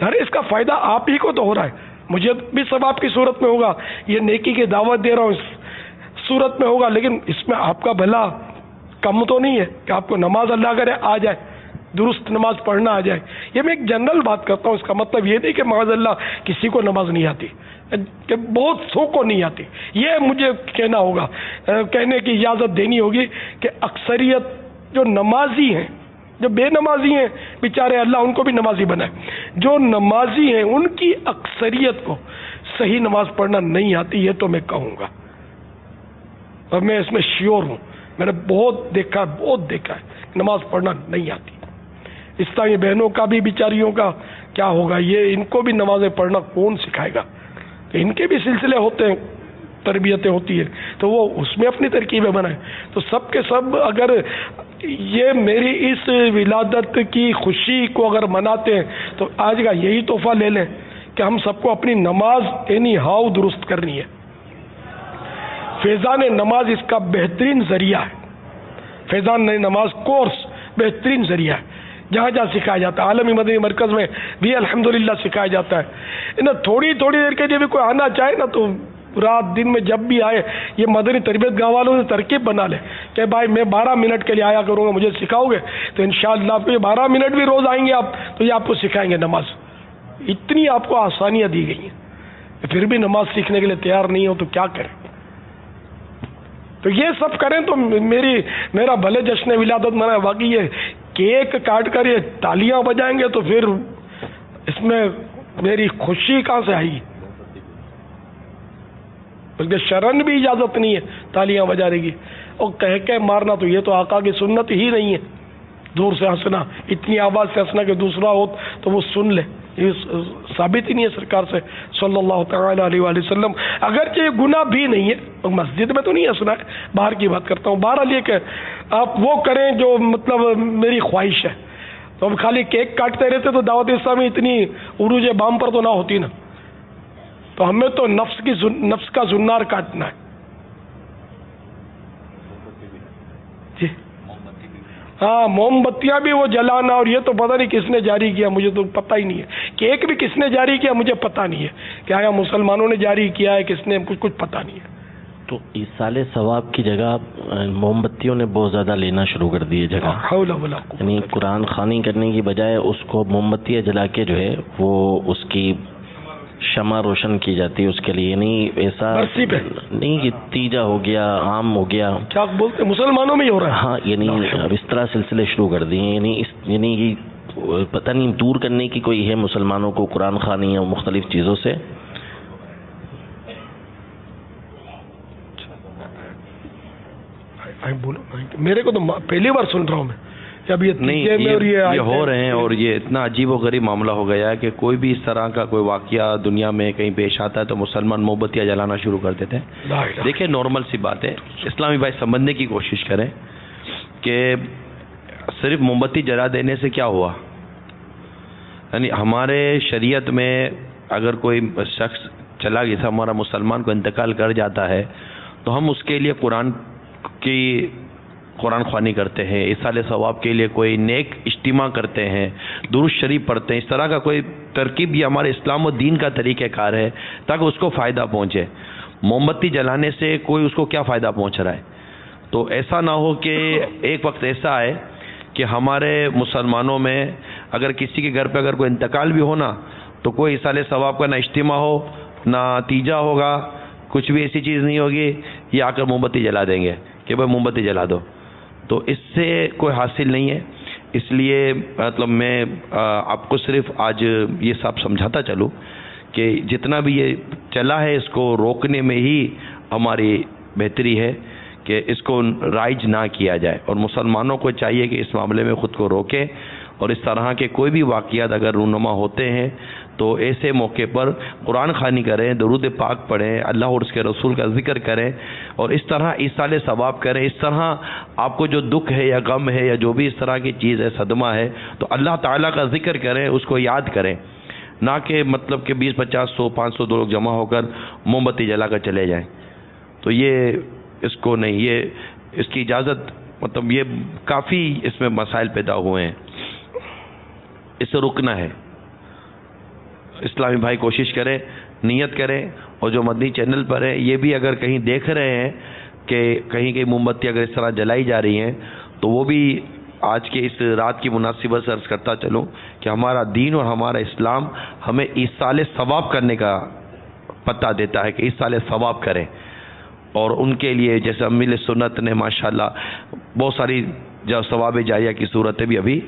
ارے اس کا فائدہ آپ ہی کو تو ہو رہا ہے، مجھے بھی ثواب کی صورت میں ہوگا، یہ نیکی کی دعوت دے رہا ہوں اس صورت میں ہوگا، لیکن اس میں آپ کا بھلا کم تو نہیں ہے کہ آپ کو نماز اللہ کرے آ جائے، درست نماز پڑھنا آ جائے. یہ میں ایک جنرل بات کرتا ہوں، اس کا مطلب یہ نہیں کہ معاذ اللہ کسی کو نماز نہیں آتی، کہ بہت سو کو نہیں آتی. یہ مجھے کہنا ہوگا، کہنے کی اجازت دینی ہوگی کہ اکثریت جو نمازی ہیں، جو بے نمازی ہیں بیچارے اللہ ان کو بھی نمازی بنائے، جو نمازی ہیں ان کی اکثریت کو صحیح نماز پڑھنا نہیں آتی. یہ تو میں کہوں گا اور میں اس میں شیور ہوں. میں نے بہت دیکھا ہے نماز پڑھنا نہیں آتی. اس طرح یہ بہنوں کا بھی بیچاریوں کا کیا ہوگا، یہ ان کو بھی نمازیں پڑھنا کون سکھائے گا؟ ان کے بھی سلسلے ہوتے ہیں، تربیتیں ہوتی ہیں، تو وہ اس میں اپنی ترکیبیں بنائیں. تو سب کے سب اگر یہ میری اس ولادت کی خوشی کو اگر مناتے ہیں تو آج کا یہی تحفہ لے لیں کہ ہم سب کو اپنی نماز اینی ہاؤ درست کرنی ہے. فیضان نماز اس کا بہترین ذریعہ ہے. فیضان نماز کورس بہترین ذریعہ ہے، جہاں جہاں سکھایا جاتا ہے. عالمی مدنی مرکز میں بھی الحمدللہ سکھایا جاتا ہے. تھوڑی دیر کے لیے بھی کوئی آنا چاہے نا تو رات دن میں جب بھی آئے، یہ مدنی تربیت گاہ والوں سے ترکیب بنا لے کہ بھائی میں 12 منٹ کے لیے آیا کروں گا، مجھے سکھاؤ گے تو انشاءاللہ آپ کو یہ 12 منٹ بھی روز آئیں گے آپ تو یہ آپ کو سکھائیں گے نماز. اتنی آپ کو آسانیاں دی گئی ہیں، پھر بھی نماز سیکھنے کے لیے تیار نہیں ہو تو کیا کریں؟ تو یہ سب کریں تو میرا بھلے جشن ولادت منائے. باقی یہ کیک کاٹ کر یہ تالیاں بجائیں گے تو پھر اس میں میری خوشی کہاں سے آئی؟ بلکہ شرن بھی اجازت نہیں ہے تالیاں بجانے کی، اور کہہ مارنا تو یہ تو آقا کی سنت ہی نہیں ہے. دور سے ہنسنا، اتنی آواز سے ہنسنا کہ دوسرا ہو تو وہ سن لے، یہ ثابت ہی نہیں ہے سرکار سے صلی اللہ تعالی علیہ وآلہ وسلم. اگرچہ یہ گناہ بھی نہیں ہے، مسجد میں تو نہیں ہنسنا ہے، باہر کی بات کرتا ہوں. بہرحال یہ کہ آپ وہ کریں جو مطلب میری خواہش ہے. تو اب خالی کیک کاٹتے رہتے تو دعوت اسلامی اتنی عروج بام پر تو نہ ہوتی نا. تو ہمیں تو نفس کا زنار کاٹنا ہے. جی ہاں، موم بتیاں بھی وہ جلانا، اور یہ تو پتہ نہیں کس نے جاری کیا، مجھے تو پتہ ہی نہیں ہے. کیک بھی کس نے جاری کیا مجھے پتہ نہیں ہے، کہ آیا مسلمانوں نے جاری کیا ہے کس نے، کچھ پتہ نہیں ہے. تو ایصال ثواب کی جگہ موم بتیوں نے بہت زیادہ لینا شروع کر دی ہے جگہ. یعنی قرآن خوانی کرنے کی بجائے اس کو موم بتیاں جلا کے جو ہے وہ اس کی شمع روشن کی جاتی ہے اس کے لیے. نہیں ایسا نہیں کہ تیجا ہو گیا، عام ہو گیا، کیا بولتے مسلمانوں میں ہی ہو رہا ہے. ہاں یعنی اب اس طرح سلسلے شروع کر دیے. یعنی پتہ نہیں دور کرنے کی کوئی ہے مسلمانوں کو قرآن خوانی اور مختلف چیزوں سے. میرے کو تو پہلی بار سن رہا ہوں میں. اب یہ ہو رہے ہیں، اور یہ اتنا عجیب و غریب معاملہ ہو گیا ہے کہ کوئی بھی اس طرح کا کوئی واقعہ دنیا میں کہیں پیش آتا ہے تو مسلمان موم بتیاں جلانا شروع کر دیتے ہیں. دیکھیں نارمل سی بات ہے، اسلامی بھائی سمجھنے کی کوشش کریں کہ صرف موم بتی جلا دینے سے کیا ہوا. یعنی ہمارے شریعت میں اگر کوئی شخص چلا گیا، ہمارا مسلمان کو انتقال کر جاتا ہے تو ہم اس کے لیے قرآن کی قرآن خوانی کرتے ہیں، ایصال ثواب کے لیے کوئی نیک اجتماع کرتے ہیں، درود شریف پڑھتے ہیں، اس طرح کا کوئی ترکیب یہ ہمارے اسلام و دین کا طریقہ کار ہے تاکہ اس کو فائدہ پہنچے. موم بتی جلانے سے کوئی اس کو کیا فائدہ پہنچ رہا ہے؟ تو ایسا نہ ہو کہ ایک وقت ایسا آئے کہ ہمارے مسلمانوں میں اگر کسی کے گھر پہ اگر کوئی انتقال بھی ہونا تو کوئی ایصال ثواب کا نہ اجتماع ہو، نہ تیجا ہوگا، کچھ بھی ایسی چیز نہیں ہوگی، یہ آ کر موم بتی جلا دیں گے کہ بھائی موم بتی جلا دو. تو اس سے کوئی حاصل نہیں ہے. اس لیے مطلب میں آپ کو صرف آج یہ سب سمجھاتا چلوں کہ جتنا بھی یہ چلا ہے اس کو روکنے میں ہی ہماری بہتری ہے کہ اس کو رائج نہ کیا جائے، اور مسلمانوں کو چاہیے کہ اس معاملے میں خود کو روکیں، اور اس طرح کے کوئی بھی واقعات اگر رونما ہوتے ہیں تو ایسے موقع پر قرآن خوانی کریں، درود پاک پڑھیں، اللہ اور اس کے رسول کا ذکر کریں، اور اس طرح ایصال ثواب کریں. اس طرح آپ کو جو دکھ ہے یا غم ہے یا جو بھی اس طرح کی چیز ہے، صدمہ ہے، تو اللہ تعالیٰ کا ذکر کریں، اس کو یاد کریں، نہ کہ مطلب کہ 20 50 100 500 دو لوگ جمع ہو کر موم بتی جلا کر چلے جائیں. تو یہ اس کو نہیں، یہ اس کی اجازت مطلب یہ کافی اس میں مسائل پیدا ہوئے ہیں، اس سے رکنا ہے. اسلامی بھائی کوشش کریں، نیت کریں، اور جو مدنی چینل پر ہے یہ بھی اگر کہیں دیکھ رہے ہیں کہ کہیں موم بتی اگر اس طرح جلائی جا رہی ہیں تو وہ بھی آج کے اس رات کی مناسبت سے عرض کرتا چلوں کہ ہمارا دین اور ہمارا اسلام ہمیں ایصال ثواب کرنے کا پتہ دیتا ہے کہ ایصال ثواب کریں. اور ان کے لیے جیسے امیل سنت نے ماشاءاللہ بہت ساری جو ثواب جاریہ کی صورتیں بھی ابھی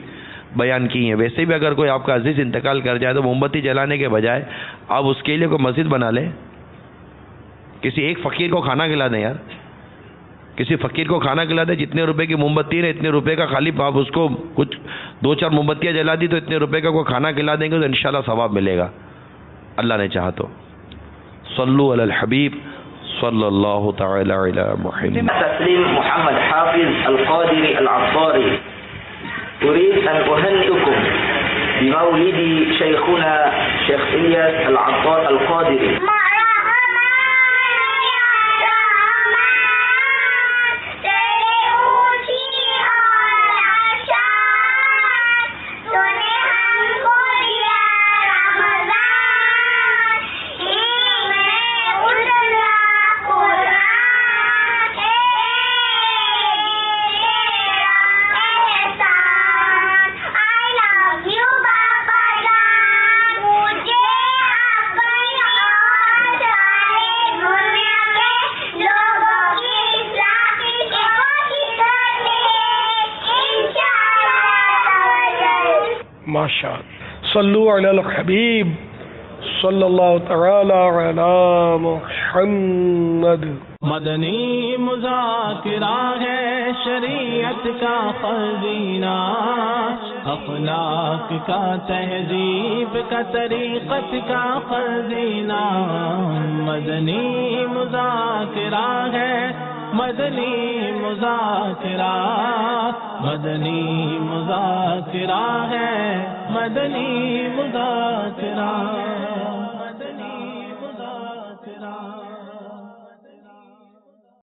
بیان کی ہیں. ویسے بھی اگر کوئی آپ کا عزیز انتقال کر جائے تو موم بتی جلانے کے بجائے آپ اس کے لیے کوئی مسجد بنا لیں، کسی ایک فقیر کو کھانا کھلا دیں. یار کسی فقیر کو کھانا کھلا دیں، جتنے روپے کی موم بتی ہے اتنے روپے کا خالی آپ اس کو کچھ 2 4 موم بتیاں جلا دی تو اتنے روپے کا کوئی کھانا کھلا دیں گے تو انشاءاللہ ثواب ملے گا اللہ نے چاہا تو. صلو علی الحبیب صلی اللہ تعالی علی محمد. تسلیم محمد حافظ القادری العطاری. أريد أن أهنئكم بمولد شيخنا شيخ إلياس العطار القادري. ماشاء صلو علی الحبیب صلی اللہ تعالی علی محمد. مدنی مذاکرہ ہے شریعت کا خزینہ، اخلاق کا تہذیب کا طریقت کا خزینہ. مدنی مذاکرہ ہے، مدنی مذاکرہ، مدنی مذاکرہ ہے، مدنی مذاکرہ.